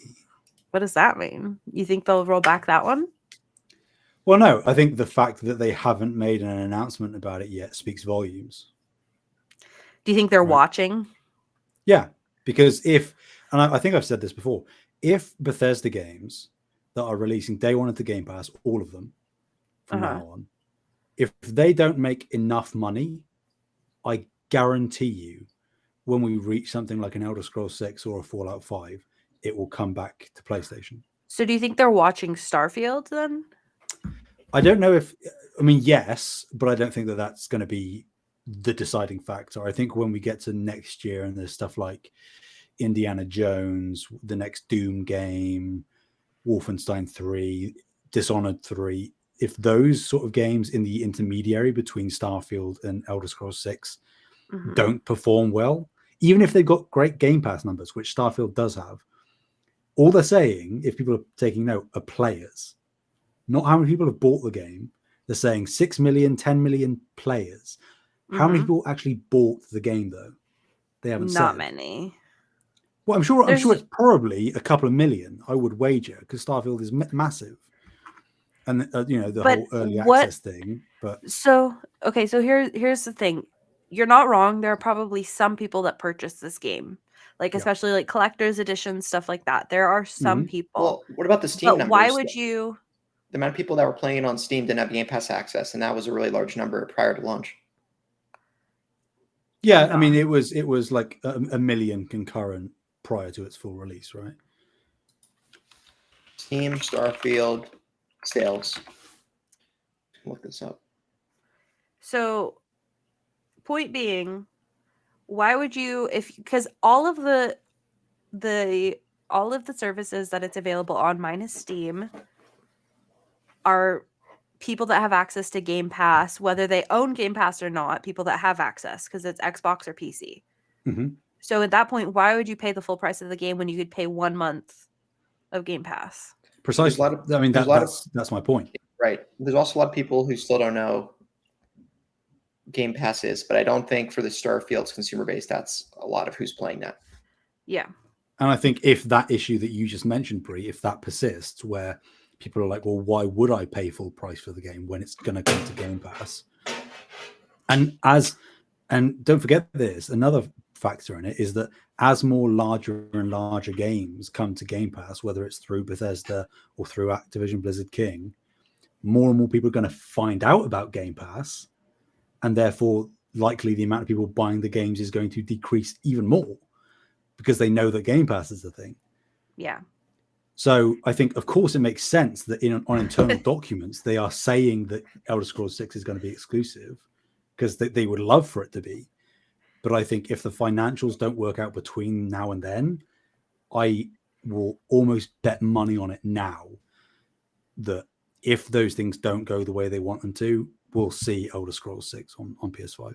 What does that mean? You think they'll roll back that one? Well, no. I think the fact that they haven't made an announcement about it yet speaks volumes. Do you think they're watching? Yeah, because and I think I've said this before, if Bethesda games that are releasing day one of the Game Pass, all of them from now on, if they don't make enough money, I guarantee you, when we reach something like an Elder Scrolls 6 or a Fallout 5, it will come back to PlayStation. So do you think they're watching Starfield then? I don't know yes, but I don't think that that's going to be the deciding factor. I think when we get to next year and there's stuff like Indiana Jones, the next Doom game, Wolfenstein 3, Dishonored 3, if those sort of games in the intermediary between Starfield and Elder Scrolls 6 don't perform well, even if they've got great Game Pass numbers, which Starfield does have, all they're saying, if people are taking note, are players, not how many people have bought the game. They're saying 6 million, 10 million players. How many people actually bought the game, though? They haven't said. Not many. Well, I'm sure it's probably a couple of million, I would wager, because Starfield is massive. and the But whole early what- access thing. But So here's the thing. You're not wrong. There are probably some people that purchase this game, like Yeah. especially like collector's editions, stuff like that. There are some Mhm. people. Well, what about the Steam But why numbers? would you? The amount of people that were playing on Steam didn't have Game Pass access, and that was a really large number prior to launch. yeah, I'm I mean, not. it was like a million concurrent prior to its full release, right? Steam Starfield sales. Look this up. So, point being, why would you because all of the services that it's available on minus Steam are people that have access to Game Pass, whether they own Game Pass or not, people that have access because it's Xbox or PC. Mm-hmm. So at that point, why would you pay the full price of the game when you could pay 1 month of Game Pass? Precisely. I mean, that's my point. Right. There's also a lot of people who still don't know Game Pass is, but I don't think for the Starfield's consumer base, that's a lot of who's playing that. Yeah. And I think if that issue that you just mentioned, Bree, if that persists, where people are like, well, why would I pay full price for the game when it's going to come to Game Pass? And don't forget this, another factor in it is that as more larger and larger games come to Game Pass, whether it's through Bethesda or through Activision Blizzard King, more and more people are going to find out about Game Pass, and therefore likely the amount of people buying the games is going to decrease even more because they know that Game Pass is the thing. Yeah. So I think, of course, it makes sense that on internal documents, they are saying that Elder Scrolls 6 is going to be exclusive because they would love for it to be. But I think if the financials don't work out between now and then, I will almost bet money on it now that if those things don't go the way they want them to, we'll see Elder Scrolls 6 on PS5.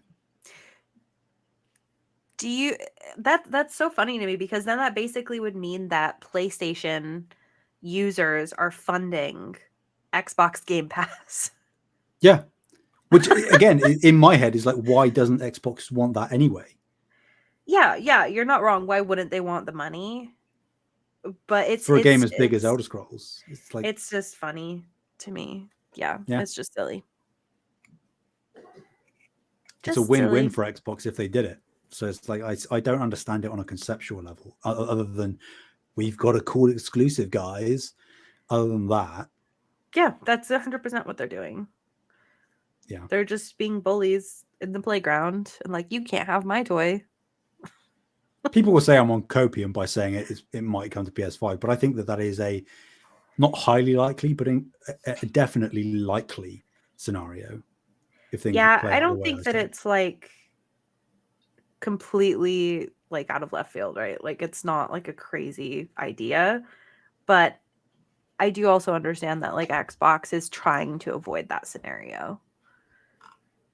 That's so funny to me because then that basically would mean that PlayStation users are funding Xbox Game Pass. Yeah. Which again, in my head is like, why doesn't Xbox want that anyway? Yeah, you're not wrong. Why wouldn't they want the money? But it's for a game as big as Elder Scrolls. It's like, it's just funny to me. Yeah. It's just silly. It's a win-win for Xbox if they did it. So it's like I don't understand it on a conceptual level, other than we've got a cool exclusive, guys. Other than that, yeah, that's 100% what they're doing. Yeah, they're just being bullies in the playground and like, you can't have my toy. People will say I'm on copium by saying it might come to PS5, but I think that is a not highly likely, but a definitely likely scenario. If things play I out don't think that it's like completely like out of left field, right? Like it's not like a crazy idea, but I do also understand that like Xbox is trying to avoid that scenario.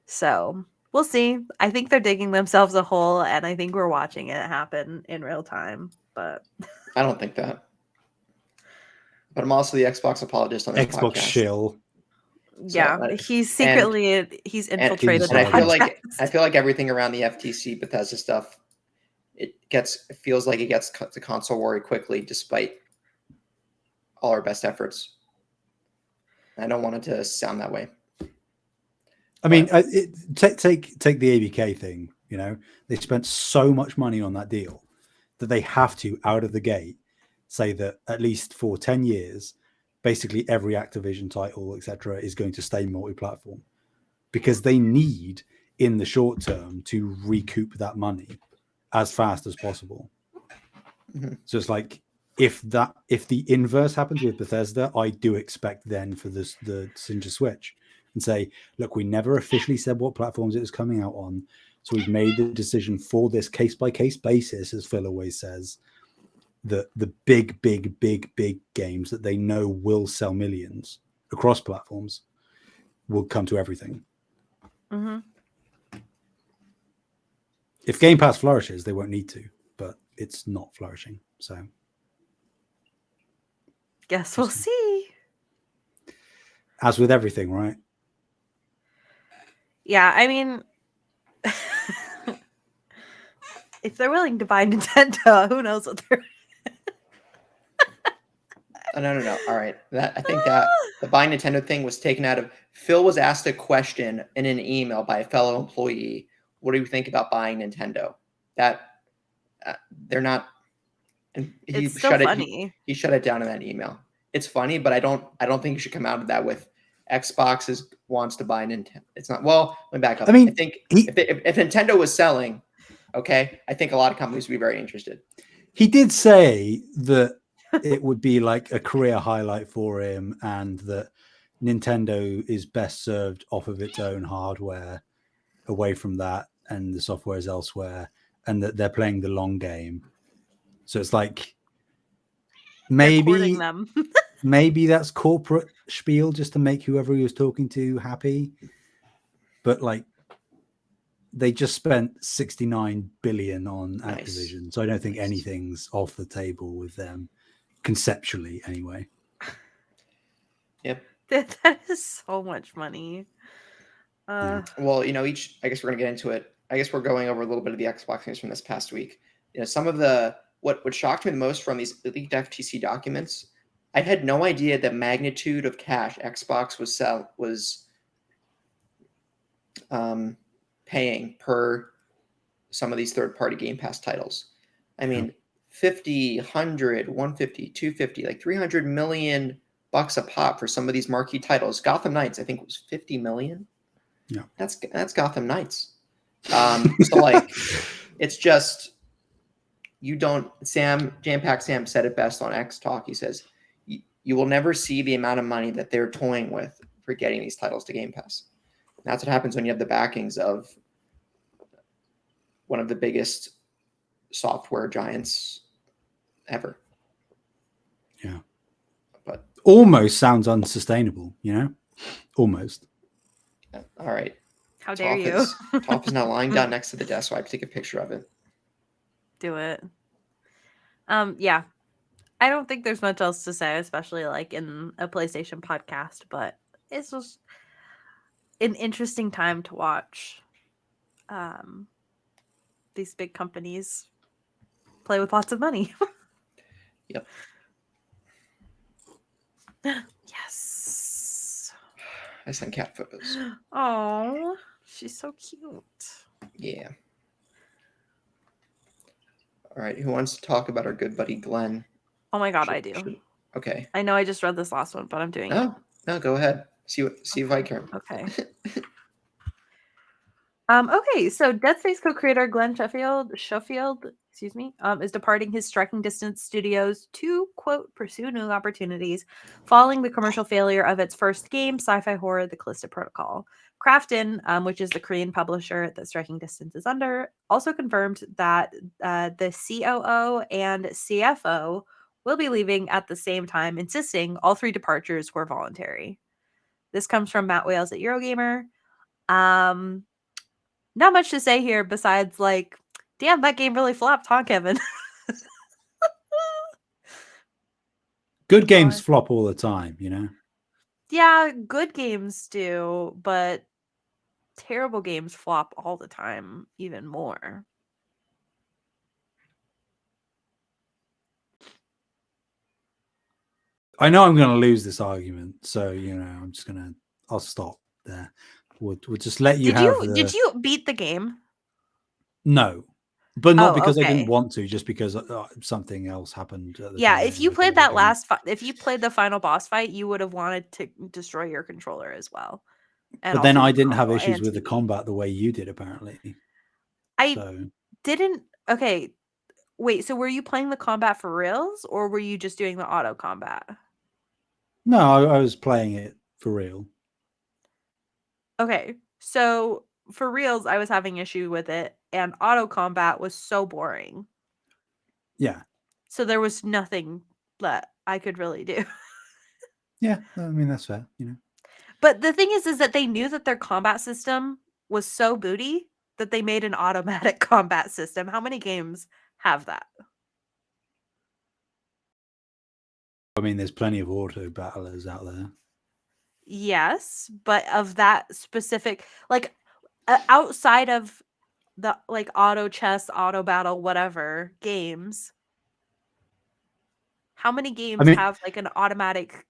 So we'll see. I think they're digging themselves a hole, and I think we're watching it happen in real time. But I don't think that. But I'm also the Xbox apologist on this Xbox podcast. Shill. Yeah, he's secretly he's infiltrated. And I feel like everything around the FTC Bethesda stuff, it feels like it gets cut to console war quickly, despite all our best efforts. I don't want it to sound that way. I mean, take the ABK thing. You know, they spent so much money on that deal that they have to, out of the gate, say that at least for 10 years, basically every Activision title, etc., is going to stay multi-platform because they need, in the short term, to recoup that money as fast as possible. Mm-hmm. So it's like if the inverse happens with Bethesda, I do expect then for the decision to switch and say, look, we never officially said what platforms it was coming out on, so we've made the decision for this case-by-case basis, as Phil always says, that the big games that they know will sell millions across platforms will come to everything. Mm-hmm. If Game Pass flourishes, they won't need to, but it's not flourishing. So guess we'll see. As with everything, right? Yeah, I mean, if they're willing to buy Nintendo, who knows what they're... No. All right. I think that the buy Nintendo thing was taken out of. Phil was asked a question in an email by a fellow employee. What do you think about buying Nintendo? That they're not. And he It's still shut it. funny. He shut it down in that email. It's funny, but I don't think you should come out of that with Xbox wants to buy Nintendo. It's not. Well, let me back up. I mean, I think if Nintendo was selling, okay, I think a lot of companies would be very interested. He did say that it would be like a career highlight for him, and that Nintendo is best served off of its own hardware, away from that, and the software is elsewhere, and that they're playing the long game. So it's like maybe them. maybe that's corporate spiel just to make whoever he was talking to happy. But like, they just spent 69 billion on Activision, Nice. so I don't think anything's off the table with them, conceptually anyway. Yep. That is so much money. Well, I guess we're gonna get into it. I guess we're going over a little bit of the Xbox news from this past week. Some of what shocked me the most from these leaked FTC documents, I had no idea the magnitude of cash Xbox was paying per some of these third-party Game Pass titles. I mean, 50, 100, 150, 250, like 300 million bucks a pop for some of these marquee titles. Gotham Knights, I think, was 50 million. Yeah, that's Gotham Knights. So like, it's just, you don't. Jam-Pack Sam said it best on X Talk. He says, you will never see the amount of money that they're toying with for getting these titles to Game Pass. And that's what happens when you have the backings of one of the biggest software giants ever. Yeah. But almost sounds unsustainable, almost. All right. How dare you? Toph is now lying down next to the desk, so I have to take a picture of it. Do it. Yeah. I don't think there's much else to say, especially like in a PlayStation podcast, but it's just an interesting time to watch these big companies play with lots of money. Yep. Yes. I sent cat photos. Oh, she's so cute. Yeah. All right. Who wants to talk about our good buddy Glenn? Oh my god, I do. Okay. I know I just read this last one, but I'm doing it. No, go ahead. See if I can. Okay. Okay, so Dead Space co-creator Glen Schofield, is departing his Striking Distance Studios to, quote, pursue new opportunities following the commercial failure of its first game, sci-fi horror, The Callisto Protocol. Krafton, which is the Korean publisher that Striking Distance is under, also confirmed that the COO and CFO will be leaving at the same time, insisting all three departures were voluntary. This comes from Matt Wales at Eurogamer. Not much to say here besides, like, damn, that game really flopped, huh, Kevin? Good games flop all the time, Yeah, good games do, but terrible games flop all the time, even more. I know I'm going to lose this argument, so I'll stop there. We'll just let you Did you beat the game? No, but not because I okay. didn't want to, just because something else happened at the Yeah, time. if you played that if you played the final boss fight, you would have wanted to destroy your controller as well. But then I didn't have issues with the combat the way you did, apparently. Didn't. Okay, wait, so were you playing the combat for reals, or were you just doing the auto combat? No, I was playing it for real. Okay, so for reals, I was having issue with it, and auto combat was so boring. Yeah. So there was nothing that I could really do. Yeah, I mean, that's fair, But the thing is that they knew that their combat system was so booty that they made an automatic combat system. How many games have that? I mean, there's plenty of auto battlers out there. Yes, but of that specific, like, outside of the, like, auto chess, auto battle, whatever games, How many I games mean, have like an automatic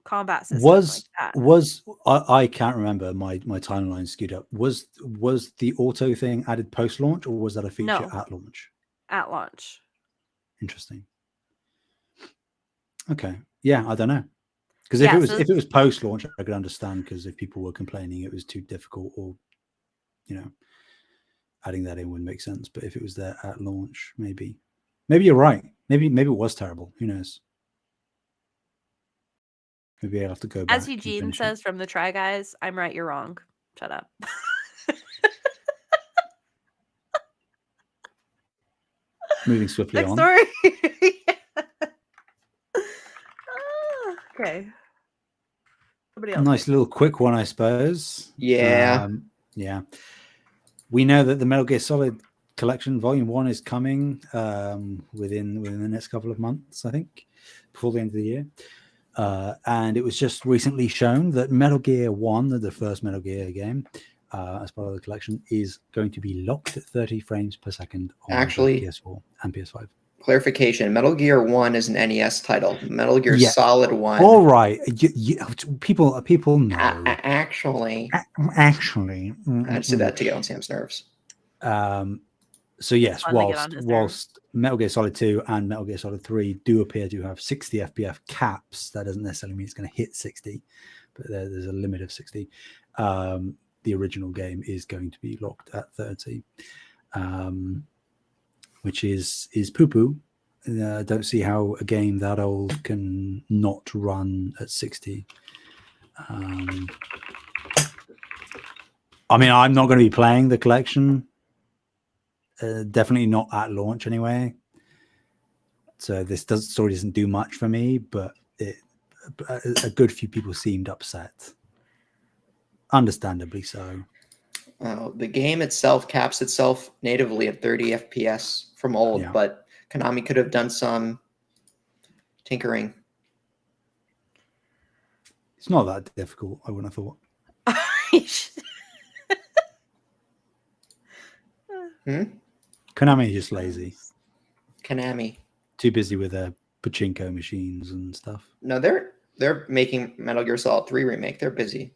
combat system like that? I can't remember, my timeline skewed up. Was the auto thing added post launch, or was that a feature No. at launch? At launch. Interesting. Okay, yeah, I don't know, because Yeah, if it was post launch, I could understand, because if people were complaining it was too difficult, or adding that in would make sense. But if it was there at launch, maybe you're right. Maybe it was terrible. Who knows? Maybe I'll have to go back. as Eugene says from the Try Guys, I'm right, you're wrong. Shut up. Moving swiftly Next on. story. Okay. Somebody else. Nice little quick one, I suppose. Yeah. Yeah. We know that the Metal Gear Solid Collection Volume 1 is coming within the next couple of months, I think, before the end of the year. And it was just recently shown that Metal Gear 1, the first Metal Gear game, as part of the collection, is going to be locked at 30 frames per second on Actually, PS4 and PS5. Clarification: Metal Gear 1 is an NES title. Metal Gear Solid 1. All right. People know. Actually, Actually. I just did that to get on Sam's nerves. So yes, Fun to get on his nerves. whilst Metal Gear Solid 2 and Metal Gear Solid 3 do appear to have 60 FPS caps, that doesn't necessarily mean it's going to hit 60, but there's a limit of 60. The original game is going to be locked at 30, which is poo-poo. Don't see how a game that old can not run at 60. I mean, I'm not going to be playing the collection. Definitely not at launch anyway. So this story doesn't do much for me, but a good few people seemed upset. Understandably so. The game itself caps itself natively at 30 FPS from old, but Konami could have done some tinkering. It's not that difficult, I wouldn't have thought. Konami is just lazy. Konami. Too busy with their pachinko machines and stuff. No, they're making Metal Gear Solid 3 remake. They're busy.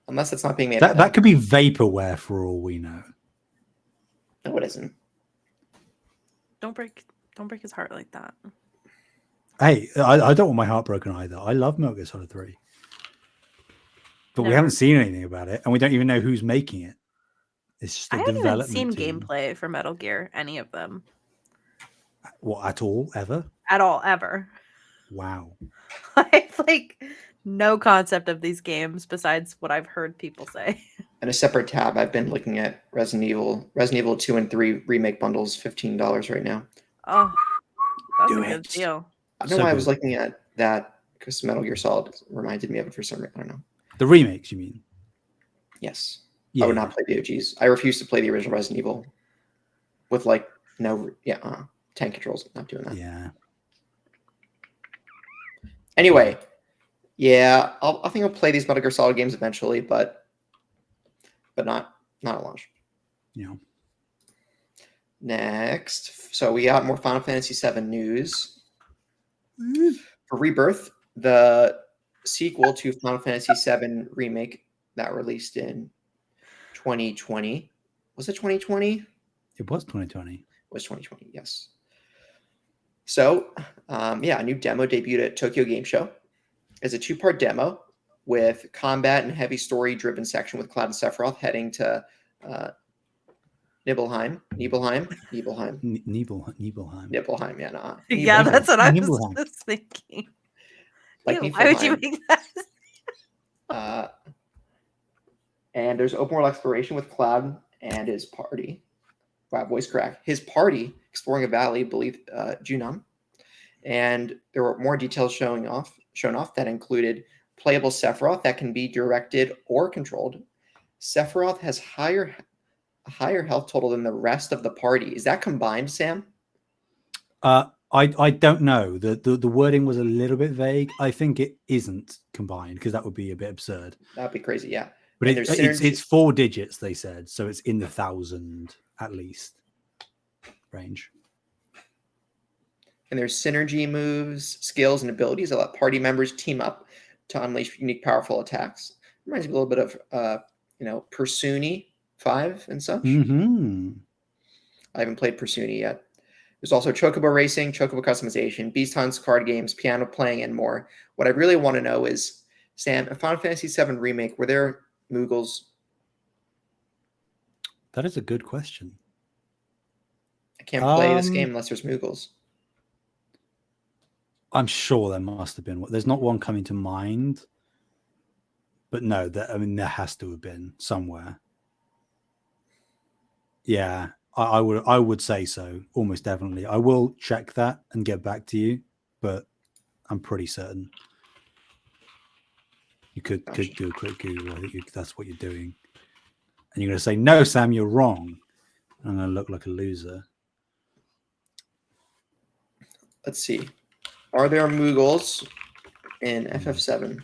Unless it's not being made. That could be vaporware for all we know. No, it isn't. Don't break his heart like that. Hey, I don't want my heart broken either. I love Metal Gear Solid 3. But we haven't seen anything about it, and we don't even know who's making it. It's just a development team. I haven't seen gameplay for Metal Gear, any of them. What, at all? Ever? At all, ever. Wow. I have no concept of these games besides what I've heard people say. In a separate tab, I've been looking at Resident Evil 2 and 3 remake bundles, $15 right now. Oh, that's a good deal. I don't know why I was looking at that, because Metal Gear Solid reminded me of it for some reason. I don't know. The remakes, you mean? Yes. Yeah. I would not play the OGs. I refuse to play the original Resident Evil with tank controls. Not doing that. Yeah. Anyway, yeah, I think I'll play these Metal Gear Solid games eventually, but not at launch. Yeah. Next, so we got more Final Fantasy VII news. For Rebirth, the sequel to Final Fantasy VII Remake that released in 2020. Was it 2020? It was 2020. It was 2020, yes. So, a new demo debuted at Tokyo Game Show. It's a 2-part demo with combat and heavy story-driven section with Cloud and Sephiroth heading to Nibelheim, yeah, nah. Yeah, that's what I was thinking. Like why would you make that? And there's open world exploration with Cloud and his party. Wow, voice crack. His party exploring a valley beneath Junam. And there were more details shown off that included playable Sephiroth that can be directed or controlled. Sephiroth has a higher health total than the rest of the party. Is that combined, Sam? I don't know. The wording was a little bit vague. I think it isn't combined, because that would be a bit absurd. That'd be crazy, yeah. But it's 4 digits, they said, so it's in the 1,000 at least range. and there's synergy moves, skills, and abilities that let party members team up to unleash unique, powerful attacks. Reminds me a little bit of, Persuni 5 and such. Mm-hmm. I haven't played Persuni yet. There's also Chocobo Racing, Chocobo Customization, Beast Hunts, card games, piano playing, and more. What I really want to know is, Sam, in Final Fantasy VII Remake, were there Moogles? That is a good question. I can't play this game unless there's Moogles. I'm sure there must have been. There's not one coming to mind, but no, there has to have been somewhere. Yeah, I would say so, almost definitely. I will check that and get back to you, but I'm pretty certain. You could do a quick Google. I think that's what you're doing, and you're going to say, "No, Sam, you're wrong." I'm going to look like a loser. Let's see. Are there Moogles in FF7?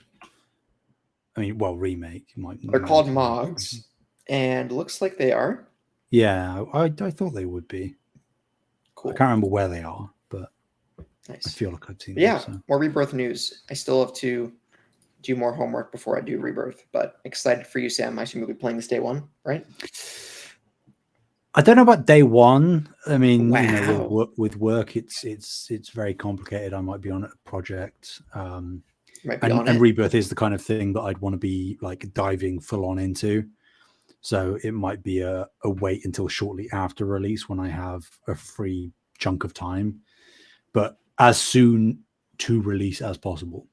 I mean, well, remake. They're called Mogs, and looks like they are. Yeah, I thought they would be. Cool. I can't remember where they are, but nice. I feel like I've seen them. So. More Rebirth news. I still have to do more homework before I do Rebirth, but excited for you, Sam. I assume you'll be playing this day one, right? I don't know about day one. I mean, wow. with work, it's very complicated. I might be on a project, and Rebirth is the kind of thing that I'd want to be like diving full on into. So it might be a wait until shortly after release when I have a free chunk of time, but as soon to release as possible.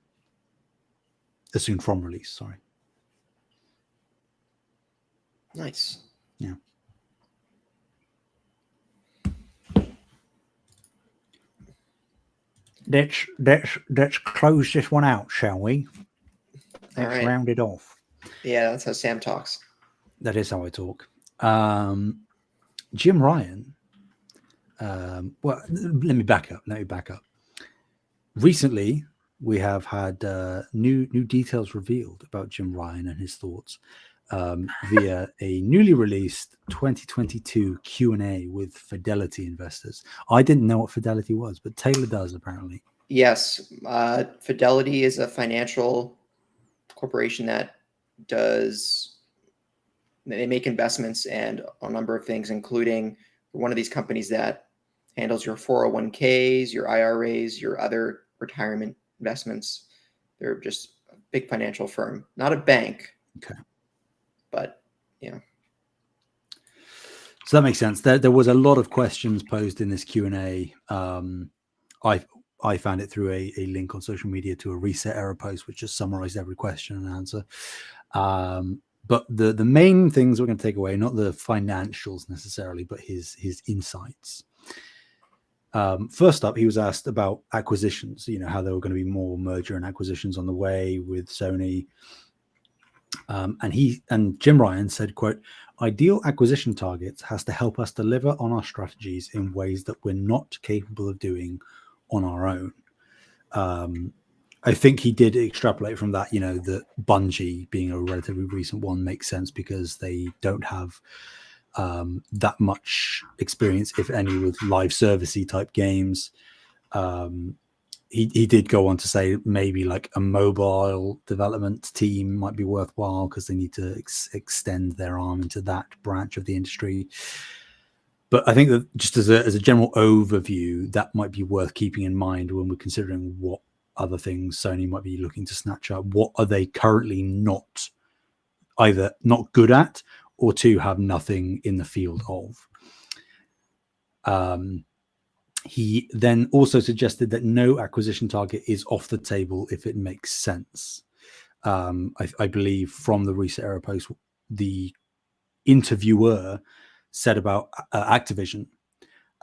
As soon from release, sorry. Nice. Yeah. Let's close this one out, shall we? Let's round it off. Yeah, that's how Sam talks. That is how I talk. Jim Ryan. Well, let me back up. Recently, we have had new details revealed about Jim Ryan and his thoughts via a newly released 2022 Q&A with Fidelity investors. I didn't know what Fidelity was, but Taylor does apparently. Yes, Fidelity is a financial corporation that they make investments and a number of things, including one of these companies that handles your 401ks, your IRAs, your other retirement investments. They're just a big financial firm, not a bank. Okay. But yeah. So that makes sense. There was a lot of questions posed in this Q&A. I found it through a link on social media to a reset error post, which just summarized every question and answer. But the main things we're going to take away, not the financials necessarily, but his insights. First up, he was asked about acquisitions, how there were going to be more merger and acquisitions on the way with Sony. And Jim Ryan said, quote, "Ideal acquisition targets has to help us deliver on our strategies in ways that we're not capable of doing on our own." I think he did extrapolate from that, that Bungie being a relatively recent one makes sense because they don't have that much experience, if any, with live servicey type games. He did go on to say maybe like a mobile development team might be worthwhile because they need to extend their arm into that branch of the industry. But I think that just as a general overview, that might be worth keeping in mind when we're considering what other things Sony might be looking to snatch up. What are they currently either not good at, or two, have nothing in the field of? He then also suggested that no acquisition target is off the table if it makes sense. I believe from the reset error post, the interviewer said about Activision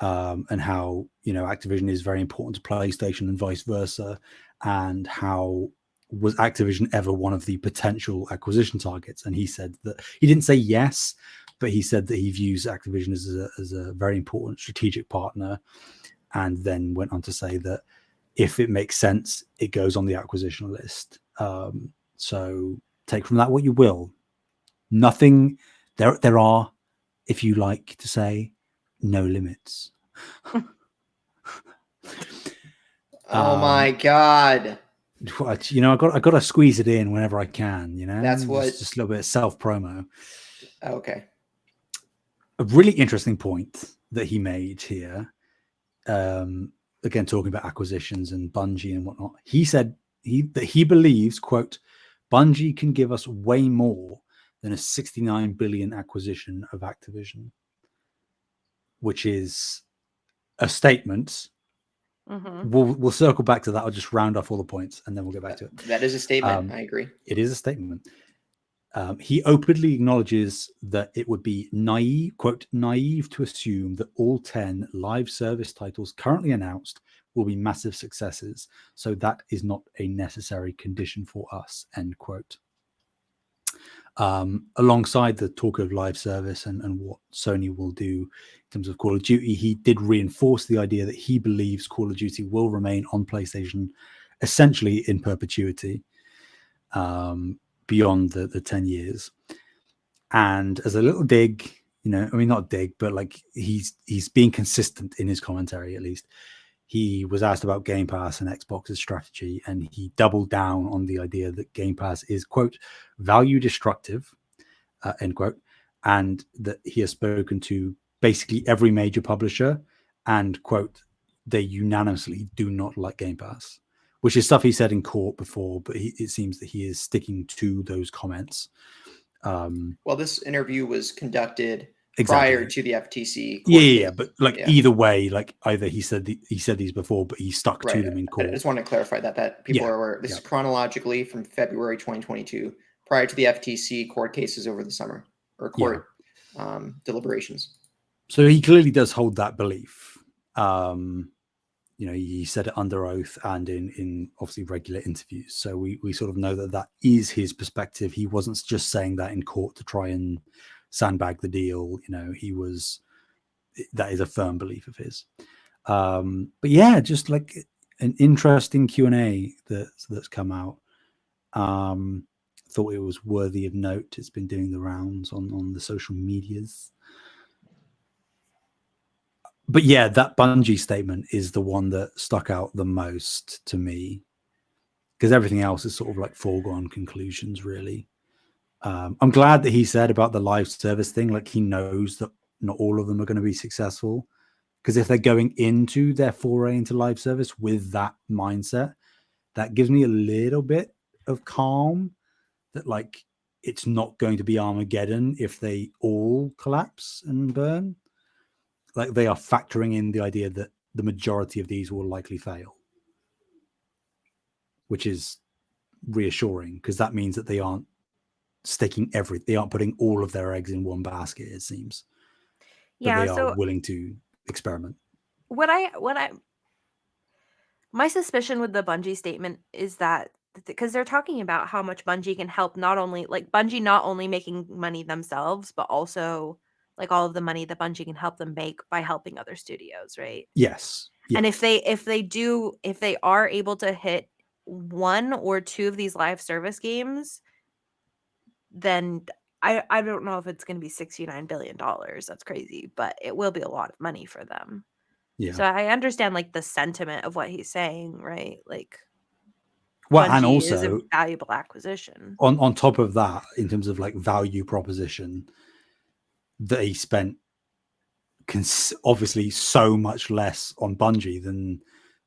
and how Activision is very important to PlayStation and vice versa, and how was Activision ever one of the potential acquisition targets? And he said that he didn't say yes, but he said that he views Activision as a very important strategic partner, and then went on to say that if it makes sense, it goes on the acquisition list. So take from that what you will. Nothing there are, if you like to say, no limits. Oh my god. What, I got to squeeze it in whenever I can. That's what. just a little bit of self promo. Okay. A really interesting point that he made here. Again, talking about acquisitions and Bungie and whatnot. He said that he believes, quote, Bungie can give us way more than a 69 billion acquisition of Activision, which is a statement. Mm-hmm. We'll circle back to that. I'll just round off all the points and then we'll get back to it. That is a statement. I agree. It is a statement. He openly acknowledges that it would be naive, quote, naive to assume that all 10 live service titles currently announced will be massive successes. So that is not a necessary condition for us, end quote. Alongside the talk of live service and what Sony will do in terms of Call of Duty, he did reinforce the idea that he believes Call of Duty will remain on PlayStation essentially in perpetuity. Beyond the 10 years. And as a little dig, not dig, but like he's being consistent in his commentary, at least. He was asked about Game Pass and Xbox's strategy, and he doubled down on the idea that Game Pass is, quote, value destructive, end quote, and that he has spoken to basically every major publisher and, quote, they unanimously do not like Game Pass. Which is stuff he said in court before, but it seems that he is sticking to those comments. Well, this interview was conducted exactly. prior to the FTC. Yeah, but either way, like either he said these before, but he stuck to them in court. I just want to clarify that people are aware. This is chronologically from February 2022, prior to the FTC court cases over the summer or court deliberations. So he clearly does hold that belief. He said it under oath and in obviously regular interviews. So we sort of know that is his perspective. He wasn't just saying that in court to try and sandbag the deal. That is a firm belief of his. But yeah, just like an interesting Q&A that's come out. Thought it was worthy of note. It's been doing the rounds on the social medias. But yeah, that Bungie statement is the one that stuck out the most to me, because everything else is sort of like foregone conclusions, really. I'm glad that he said about the live service thing, like he knows that not all of them are going to be successful, because if they're going into their foray into live service with that mindset, that gives me a little bit of calm that like it's not going to be Armageddon if they all collapse and burn. Like they are factoring in the idea that the majority of these will likely fail, which is reassuring because that means that they aren't they aren't putting all of their eggs in one basket, it seems. But they are willing to experiment. My suspicion with the Bungie statement is that because they're talking about how much Bungie can help, not only making money themselves, but also like all of the money that Bungie can help them make by helping other studios, right? Yes. And if they are able to hit one or two of these live service games, then I don't know if it's going to be $69 billion. That's crazy, but it will be a lot of money for them. Yeah. So I understand like the sentiment of what he's saying, right? Like, well, and also is a valuable acquisition. On top of that, in terms of like value proposition, they spent obviously so much less on Bungie than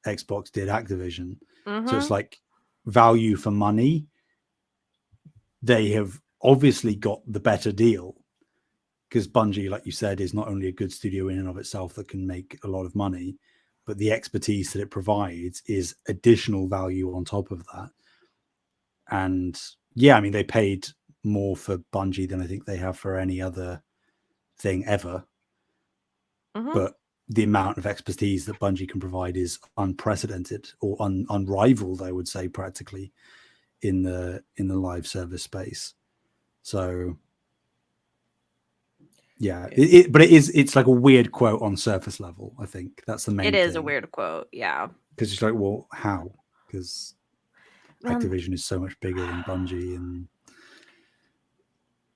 Xbox did Activision. Mm-hmm. So it's like value for money. They have obviously got the better deal because Bungie, like you said, is not only a good studio in and of itself that can make a lot of money, but the expertise that it provides is additional value on top of that. And yeah, I mean, they paid more for Bungie than I think they have for any other thing ever. Mm-hmm. But the amount of expertise that Bungie can provide is unprecedented or unrivaled, I would say, practically in the live service space. So yeah, it's like a weird quote on surface level. I think that's the main thing. It is a weird quote, yeah. Because it's like, well, how? Because Activision is so much bigger than Bungie, and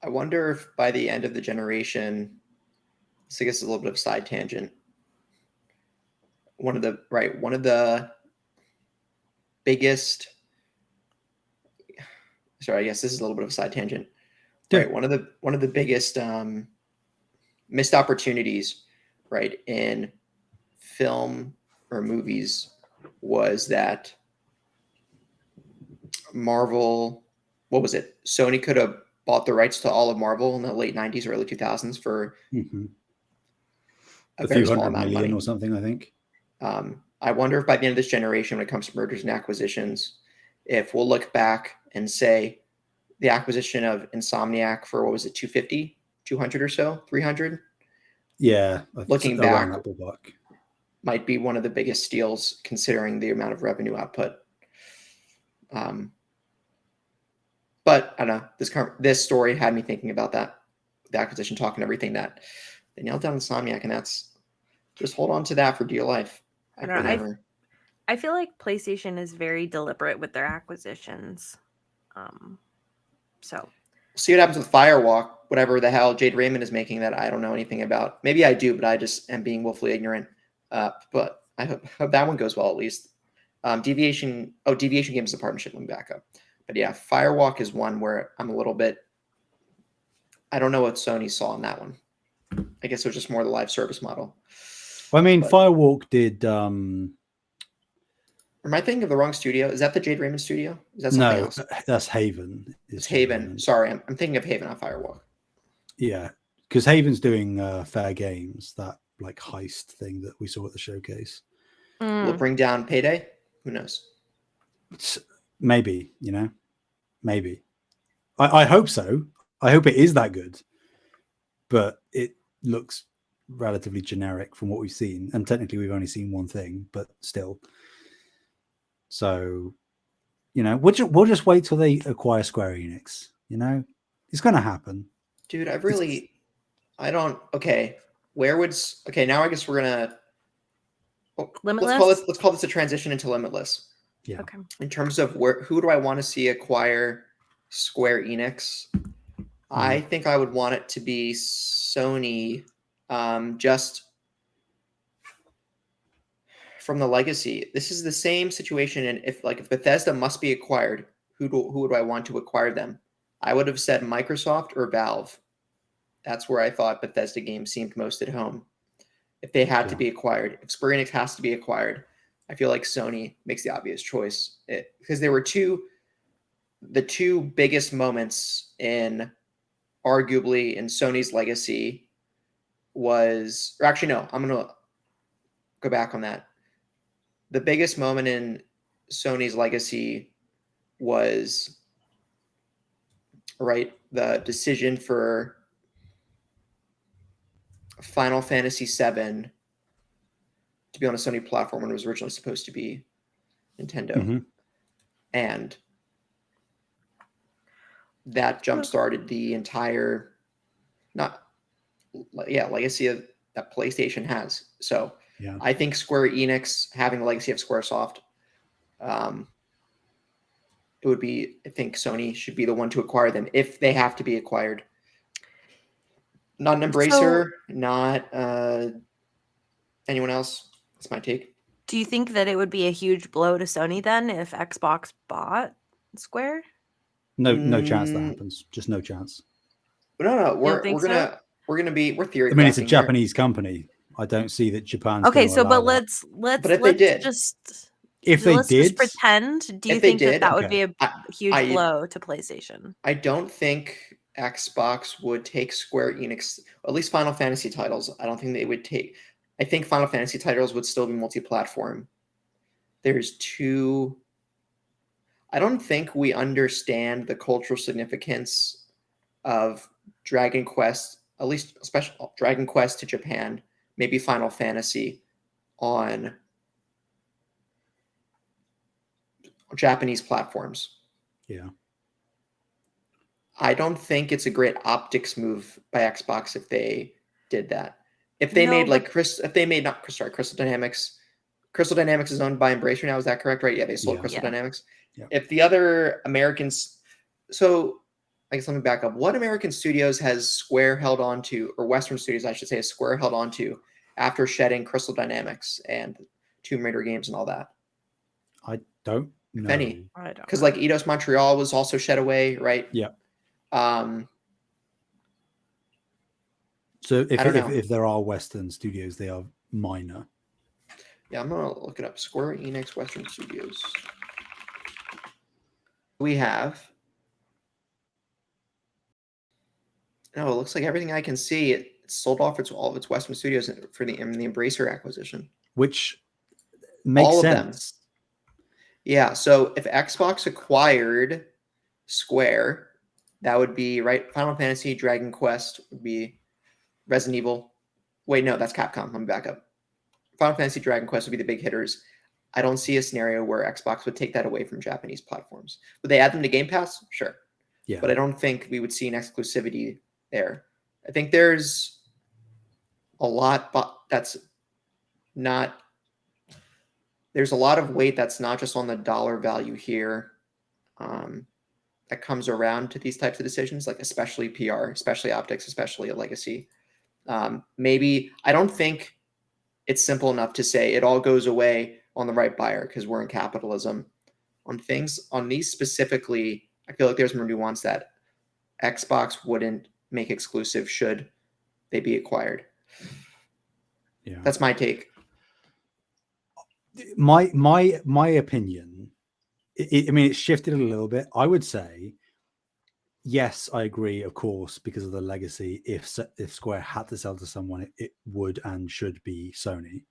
I wonder if by the end of the generation, so I guess it's a little bit of a side tangent. One of the biggest. Sorry, I guess this is a little bit of a side tangent. Yeah. Right, one of the biggest missed opportunities, right, in film or movies was that Marvel, what was it? Sony could have bought the rights to all of Marvel in the late 90s, early 2000s for a very few small hundred amount of million money. or something, I think. I wonder if by the end of this generation, when it comes to mergers and acquisitions, if we'll look back and say the acquisition of Insomniac for, what was it, 250, 200 or so, 300? Yeah, Looking around back, that ballpark. might be one of the biggest steals considering the amount of revenue output. But I don't know, this story had me thinking about that, the acquisition talk and everything, that they nailed down Insomniac, and that's just hold on to that for dear life. I don't know. I feel like PlayStation is very deliberate with their acquisitions. So see what happens with Firewalk, whatever the hell Jade Raymond is making that I don't know anything about. Maybe I do, but I just am being willfully ignorant. But I hope that one goes well at least. Deviation Games is a partnership. Let me back up. But yeah, Firewalk is one where I'm a little bit. I don't know what Sony saw in that one. I guess it was just more the live service model. Well, I mean, Firewalk did. Am I thinking of the wrong studio? Is that the Jade Raymond studio? Is that something else? That's Haven. It's Haven. Sorry, I'm thinking of Haven on Firewalk. Yeah, because Haven's doing Fair Games, that like heist thing that we saw at the showcase. Will it bring down Payday? Who knows? Maybe, maybe. I hope so. I hope it is that good. But it looks relatively generic from what we've seen. And technically we've only seen one thing, but still. So, we'll just wait till they acquire Square Enix. It's going to happen. Dude, okay. Now I guess we're going to, Limitless? Let's call this a transition into Limitless. Yeah. Okay. In terms of who do I want to see acquire Square Enix? I think I would want it to be Sony, just from the legacy. This is the same situation, and if Bethesda must be acquired, who do I want to acquire them? I would have said Microsoft or Valve. That's where I thought Bethesda games seemed most at home. If they had to be acquired, if Square Enix has to be acquired, I feel like Sony makes the obvious choice, because there were the two biggest moments in Sony's legacy was, or actually no, I'm going to go back on that. The biggest moment in Sony's legacy was, right, the decision for Final Fantasy VII to be on a Sony platform when it was originally supposed to be Nintendo. And that jump-started the entire legacy of that PlayStation has. So I think Square Enix having the legacy of Squaresoft, it would be, I think Sony should be the one to acquire them if they have to be acquired. Not an Embracer, not anyone else. That's my take. Do you think that it would be a huge blow to Sony then if Xbox bought Square? No chance that happens. Just no chance. No. We're theory. I mean, it's a Japanese company. I don't see that Japan's. Okay, so but let's just pretend. Do you think that would be a huge blow to PlayStation? I don't think Xbox would take Square Enix, at least Final Fantasy titles. I don't think they would take. I think Final Fantasy titles would still be multi-platform. I don't think we understand the cultural significance of Dragon Quest, at least special Dragon Quest to Japan, maybe Final Fantasy on Japanese platforms. Yeah. I don't think it's a great optics move by Xbox if they did that. If they Crystal Dynamics. Crystal Dynamics is owned by Embracer now. Is that correct? Right? Yeah, they sold Crystal Dynamics. Yeah. If the other Americans, so I guess let me back up. What American studios has Square held on to, or Western studios, I should say, has Square held on to after shedding Crystal Dynamics and Tomb Raider games and all that? I don't No. any. I don't Because know. like Eidos Montreal was also shed away, right? Yeah. So I don't know. if there are Western studios, they are minor. Yeah, I'm gonna look it up. Square Enix Western Studios. We have. No, it looks like everything I can see, it sold off all of its Western studios for the Embracer acquisition. Which makes All of sense. them. Yeah, so if Xbox acquired Square, that would be right. Final Fantasy, Dragon Quest would be Resident Evil. Wait, no, that's Capcom. Let me back up. Final Fantasy, Dragon Quest would be the big hitters. I don't see a scenario where Xbox would take that away from Japanese platforms. Would they add them to Game Pass? Sure. Yeah. But I don't think we would see an exclusivity there. I think there's a lot that's not. There's a lot of weight that's not just on the dollar value here. That comes around to these types of decisions, like especially PR, especially optics, especially a legacy. Maybe I don't think it's simple enough to say it all goes away on the right buyer because we're in capitalism. On these specifically, I feel like there's more nuance that Xbox wouldn't make exclusive should they be acquired. Yeah. That's my take. My opinion. I mean, it's shifted a little bit. I would say, yes, I agree. Of course, because of the legacy, if Square had to sell to someone, it would and should be Sony.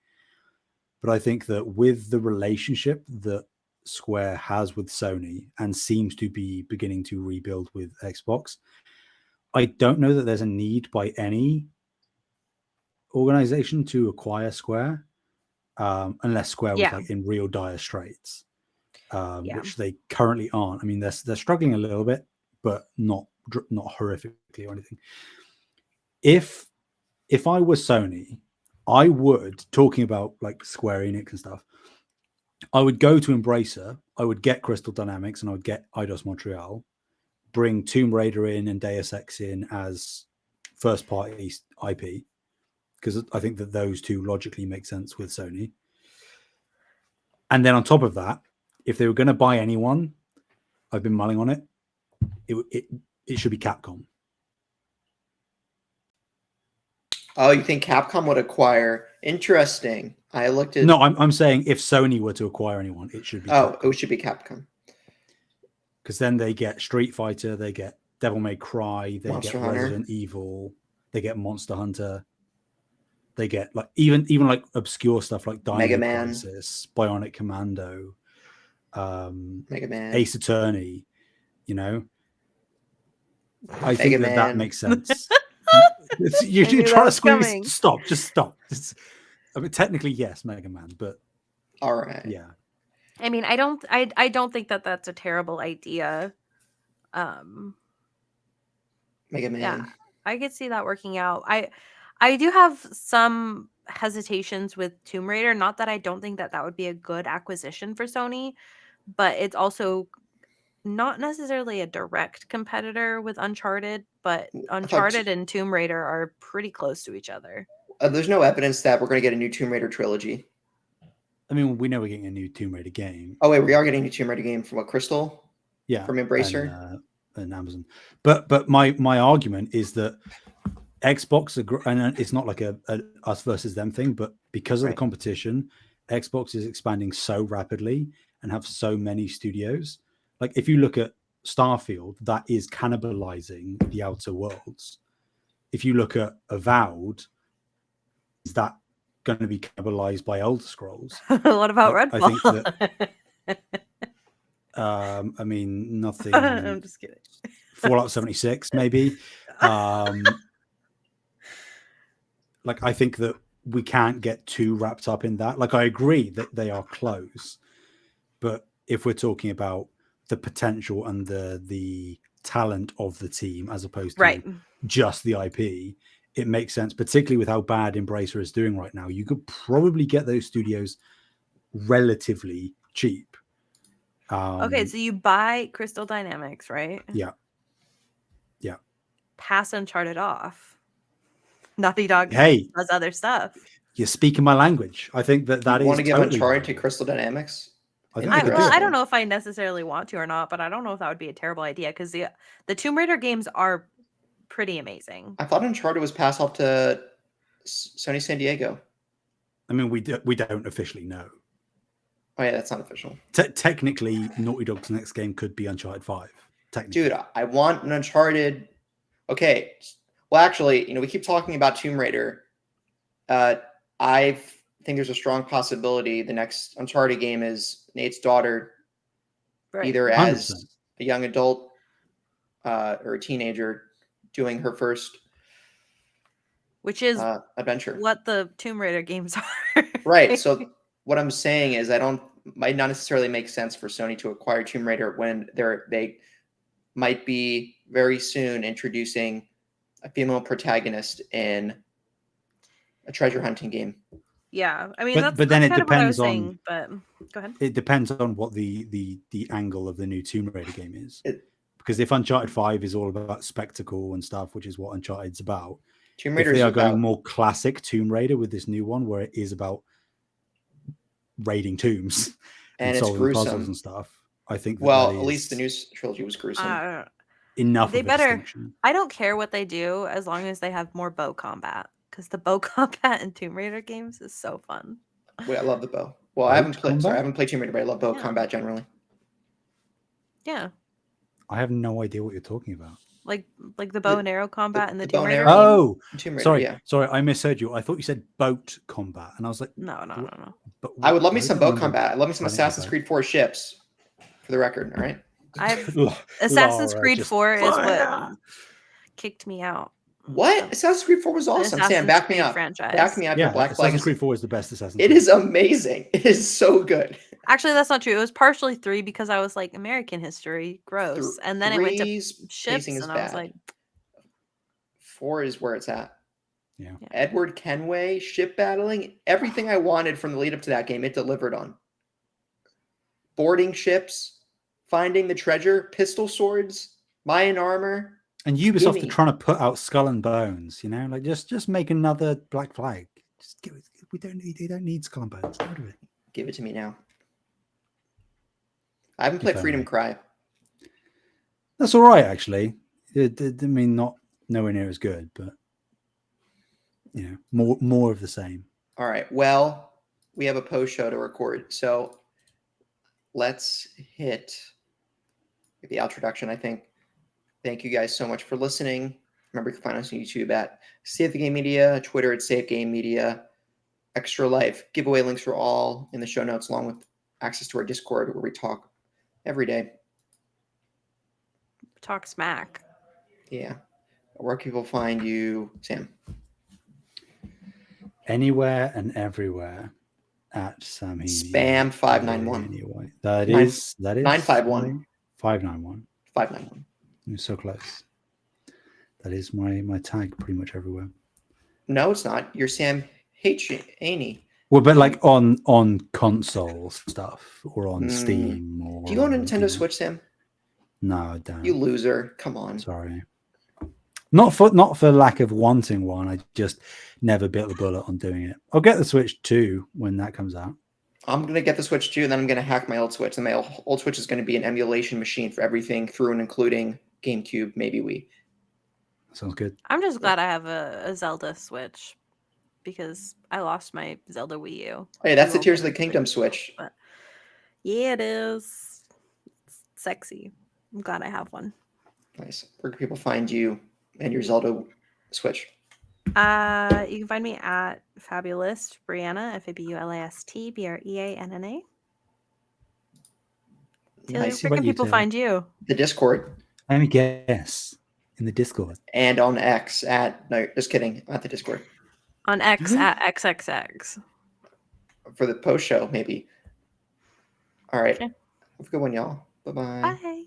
But I think that with the relationship that Square has with Sony and seems to be beginning to rebuild with Xbox, I don't know that there's a need by any organization to acquire Square, unless Square was like in real dire straits. Which they currently aren't. I mean, they're struggling a little bit, but not horrifically or anything. If I was Sony, I would, talking about like Square Enix and stuff, I would go to Embracer, I would get Crystal Dynamics, and I would get Eidos Montreal, bring Tomb Raider in and Deus Ex in as first party IP, because I think that those two logically make sense with Sony. And then on top of that, if they were going to buy anyone, I've been mulling on it. It should be Capcom. Oh, you think Capcom would acquire? Interesting. I looked at. No, I'm saying if Sony were to acquire anyone, it should be. Capcom. It should be Capcom. Because then they get Street Fighter, they get Devil May Cry, they Monster get Hunter. Resident Evil, they get Monster Hunter, they get like even like obscure stuff like Dino Mega Man. Crisis, Bionic Commando, Mega Man, Ace Attorney. You know, I Mega think Man. that makes sense. You're trying to squeeze. Stop. Just stop. I mean, technically, yes, Mega Man, but all right. Yeah. I mean, I don't think that that's a terrible idea. Mega Man. Yeah, I could see that working out. I do have some hesitations with Tomb Raider. Not that I don't think that would be a good acquisition for Sony, but it's also not necessarily a direct competitor with Uncharted, but Uncharted and Tomb Raider are pretty close to each other. There's no evidence that we're going to get a new Tomb Raider trilogy. I mean, we know we're getting a new Tomb Raider game. Oh, wait, we are getting a new Tomb Raider game from what, Crystal? Yeah. From Embracer? And Amazon. But my argument is that Xbox, and it's not like a us versus them thing, but because of the competition, Xbox is expanding so rapidly and have so many studios. Like if you look at Starfield, that is cannibalizing the Outer Worlds. If you look at Avowed, is that going to be cannibalized by Elder Scrolls? What about Redfall? I think that, I mean, nothing. I'm just kidding. Fallout 76, maybe. Like, I think that we can't get too wrapped up in that. Like, I agree that they are close, but if we're talking about the potential and the talent of the team as opposed to just the IP, it makes sense, particularly with how bad Embracer is doing right now. You could probably get those studios relatively cheap. Okay, so you buy Crystal Dynamics, right? Yeah. Pass Uncharted off. Naughty Dog does other stuff. You're speaking my language. I think that you is want to give totally Uncharted to Crystal Dynamics. I think I- they could well, do I it. don't know if I necessarily want to or not, but I don't know if that would be a terrible idea because the Tomb Raider games are pretty amazing. I thought Uncharted was passed off to Sony San Diego. I mean, we don't officially know. Oh yeah, that's not official. Technically, Naughty Dog's next game could be Uncharted 5. Technically. Dude, I want an Uncharted. Okay, well, actually, we keep talking about Tomb Raider. I think there's a strong possibility the next Uncharted game is Nate's daughter, Right. either 100%. as a young adult or a teenager, doing her first Which is adventure. what the Tomb Raider games are. Right. So what I'm saying is, might not necessarily make sense for Sony to acquire Tomb Raider when they might be very soon introducing a female protagonist in a treasure hunting game. Yeah, I mean, But then it kind of what I was depends on- saying, but go ahead. It depends on what the angle of the new Tomb Raider game is. Because if Uncharted 5 is all about spectacle and stuff, which is what Uncharted's about, Tomb if Raider they are going more classic Tomb Raider with this new one, where it is about raiding tombs and it's solving puzzles gruesome. and stuff, I think Well, that at least the is new trilogy was gruesome. enough They of a better. distinction. I don't care what they do as long as they have more bow combat, because the bow combat in Tomb Raider games is so fun. Wait, I love the bow. Well, Boat I haven't played. combat? Sorry, I haven't played Tomb Raider, but I love bow Yeah. combat generally. Yeah, I have no idea what you're talking about. like the bow and arrow combat in the the bow Tomb and Raider. arrow. Oh, Tomb Raider, sorry, yeah. sorry, I misheard you. I thought you said boat combat, and I was like, No. But I would love me don't some boat remember combat. I'd love me some fighting about Assassin's that. Creed 4 ships, for the record. All right. Assassin's Laura Creed just 4 is what fire. kicked me out. What? Assassin's Creed 4 was The awesome. Sam, Assassin's back me Creed up. franchise. Back me up. Yeah, Your Black Flag Assassin's is. Creed 4 is the best Assassin's It Creed. is amazing. It is so good. Actually, that's not true. It was partially 3 because I was like, American history, gross. And then it went to Three's ships, pacing is and I was bad. like, 4 is where it's at. Yeah. Edward Kenway, ship battling, everything I wanted from the lead up to that game, it delivered on. Boarding ships, finding the treasure, pistol swords, Mayan armor. And Ubisoft Gimme. are trying to put out Skull and Bones, like just make another Black Flag. Just give it. They don't need Skull and Bones. Get rid of it. Give it to me now. I haven't played If Freedom only. Cry. That's all right, actually. I mean, not nowhere near as good, but more of the same. All right. Well, we have a post show to record, so let's hit the introduction. I think. Thank you guys so much for listening. Remember, you can find us on YouTube at Save the Game Media, Twitter at Save Game Media, Extra Life. Giveaway links are all in the show notes, along with access to our Discord where we talk every day. talk smack. Yeah. Where can people find you, Sam? Anywhere and everywhere at Sam Heaney. Spam 591. Anyway, that is 951. 591. 591. You're so close. That is my tag pretty much everywhere. No, it's not. You're Sam Haney. Well, but like on console stuff or on Steam or. Do you own a Nintendo Switch, Sam? No, I don't. You loser. Come on. Sorry. Not for lack of wanting one. I just never bit the bullet on doing it. I'll get the Switch 2 when that comes out. I'm going to get the Switch 2, and then I'm going to hack my old Switch. And my old Switch is going to be an emulation machine for everything through and including GameCube, maybe Wii. Sounds good. I'm just glad I have a Zelda Switch because I lost my Zelda Wii U. Oh, yeah, that's the You Tears of won't the get a Kingdom Switch. But yeah, it is. It's sexy. I'm glad I have one. Nice. Where can people find you and your Zelda Switch? You can find me at Fabulous Brianna, Fabulast Breanna. Taylor, Nice. where What can about you, people Taylor? find you? The Discord Let me guess. In the Discord. and on X no, just kidding, at the Discord. On X at XXX. For the post show, maybe. All right. Okay. Have a good one, y'all. Bye-bye. Bye.